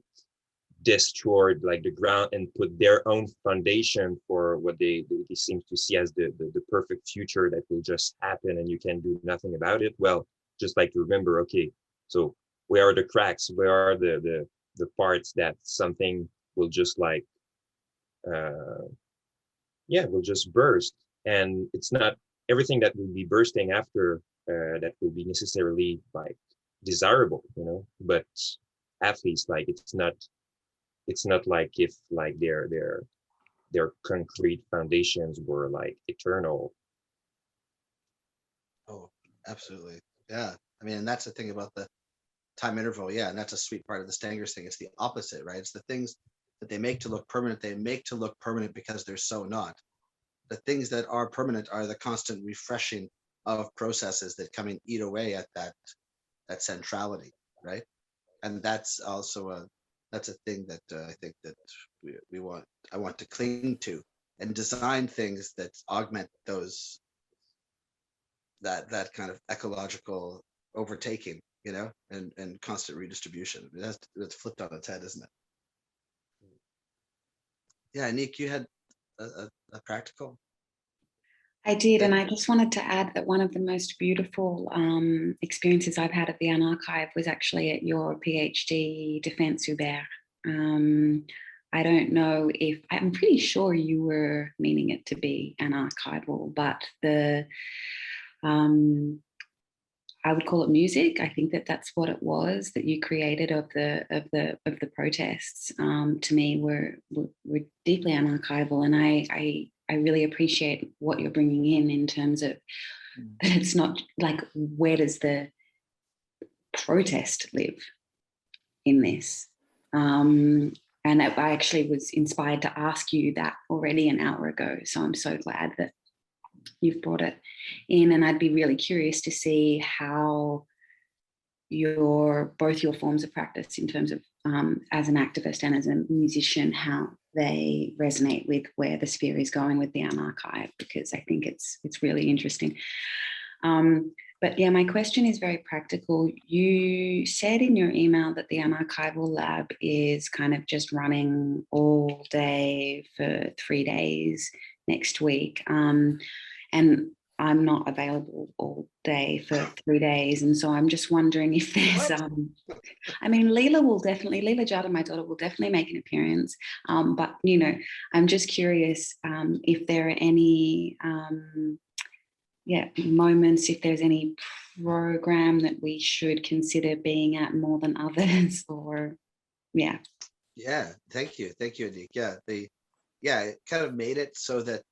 destroyed like the ground and put their own foundation for what they seem to see as the perfect future that will just happen and you can do nothing about it. Well, just like to remember, okay, so where are the cracks? Where are the parts that something will just like will just burst? And it's not everything that will be bursting after that will be necessarily like desirable, you know, but at least like it's not like if like their concrete foundations were like eternal. Oh, absolutely. Yeah. I mean, and that's the thing about the time interval. Yeah. And that's a sweet part of the Stangers thing. It's the opposite, right? It's the things that they make to look permanent. They make to look permanent because they're so not. The things that are permanent are the constant refreshing of processes that come and eat away at that centrality, right? And that's also that's a thing that I think that I want to cling to and design things that augment those that kind of ecological overtaking, you know, and constant redistribution. I mean, that's flipped on its head, isn't it? Yeah, Anique, you had a practical. I did, and I just wanted to add that one of the most beautiful experiences I've had at the Anarchive was actually at your PhD defense, Hubert. I don't know if, I'm pretty sure you were meaning it to be anarchival, but I would call it music. I think that's what it was that you created of the protests. To me, were deeply anarchival, and I really appreciate what you're bringing in terms of that it's not like, where does the protest live in this? And I actually was inspired to ask you that already an hour ago. So I'm so glad that you've brought it in, and I'd be really curious to see how both your forms of practice in terms of as an activist and as a musician, how they resonate with where the sphere is going with the Anarchive, because I think it's really interesting. But yeah, my question is very practical. You said in your email that the Anarchival Lab is kind of just running all day for 3 days next week. And I'm not available all day for 3 days. And so I'm just wondering if there's, I mean, Leela Jada, my daughter, will definitely make an appearance. But, you know, I'm just curious if there are any, moments, if there's any program that we should consider being at more than others, or, yeah. Yeah, thank you, Anique. Yeah, it kind of made it so that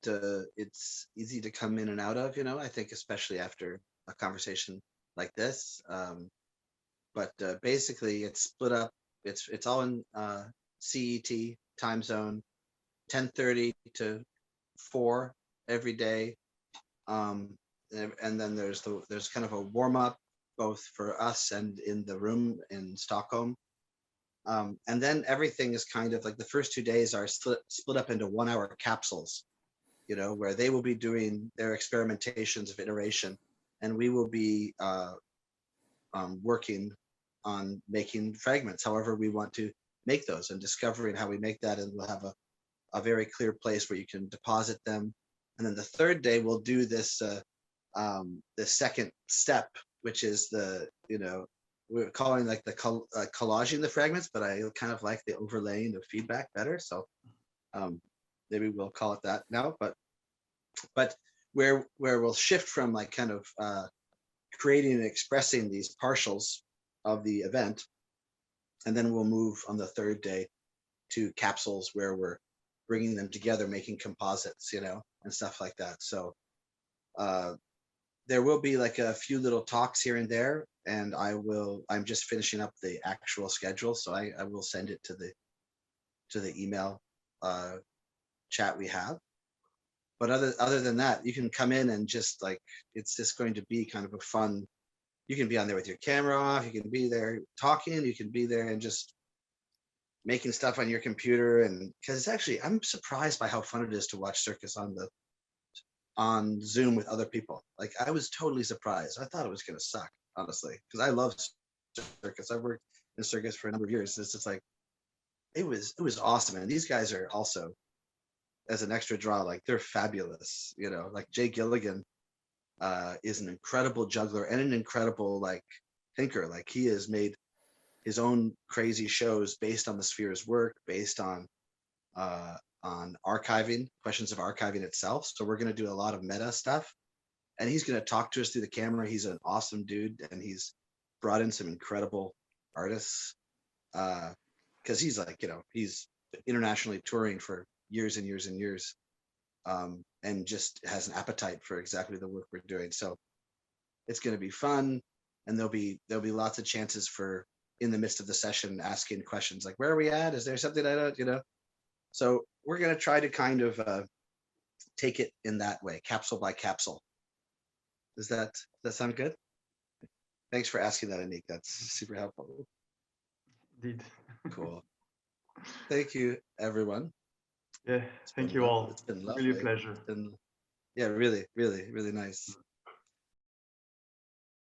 it's easy to come in and out of, you know, I think especially after a conversation like this. But basically it's split up, it's all in CET time zone, 10:30 to 4 every day. And then there's kind of a warm up both for us and in the room in Stockholm. And then everything is kind of like the first 2 days are split up into 1 hour capsules, you know, where they will be doing their experimentations of iteration, and we will be working on making fragments, however we want to make those, and discovering how we make that, and we'll have a very clear place where you can deposit them. And then the third day we'll do this the second step, which is the, you know, we're calling like the collaging the fragments, but I kind of like the overlaying of feedback better. So maybe we'll call it that now, but where we'll shift from like kind of creating and expressing these partials of the event. And then we'll move on the third day to capsules where we're bringing them together, making composites, you know, and stuff like that. So there will be like a few little talks here and there, and I'm just finishing up the actual schedule, so I will send it to the email chat we have. But other than that, you can come in and just like, it's just going to be kind of a fun, you can be on there with your camera off, you can be there talking, you can be there and just making stuff on your computer. And because it's actually, I'm surprised by how fun it is to watch circus on Zoom with other people. Like I was totally surprised. I thought it was gonna suck, honestly, because I love circus. I've worked in circus for a number of years. It's just like, it was awesome. And these guys are also, as an extra draw, like they're fabulous, you know, like Jay Gilligan is an incredible juggler and an incredible like thinker. Like he has made his own crazy shows based on the Sphere's work, based on archiving, questions of archiving itself. So we're going to do a lot of meta stuff, and he's going to talk to us through the camera. He's an awesome dude, and he's brought in some incredible artists because he's like, you know, he's internationally touring for years and years and years, and just has an appetite for exactly the work we're doing. So it's going to be fun, and there'll be lots of chances for, in the midst of the session, asking questions like, where are we at? Is there something I don't, you know? So we're going to try to kind of take it in that way, capsule by capsule. Does that sound good? Thanks for asking that, Anique. That's super helpful. Indeed. Cool. Thank you, everyone. Yeah, thank you all. It's been lovely. Really a pleasure. Yeah, really, really, really nice.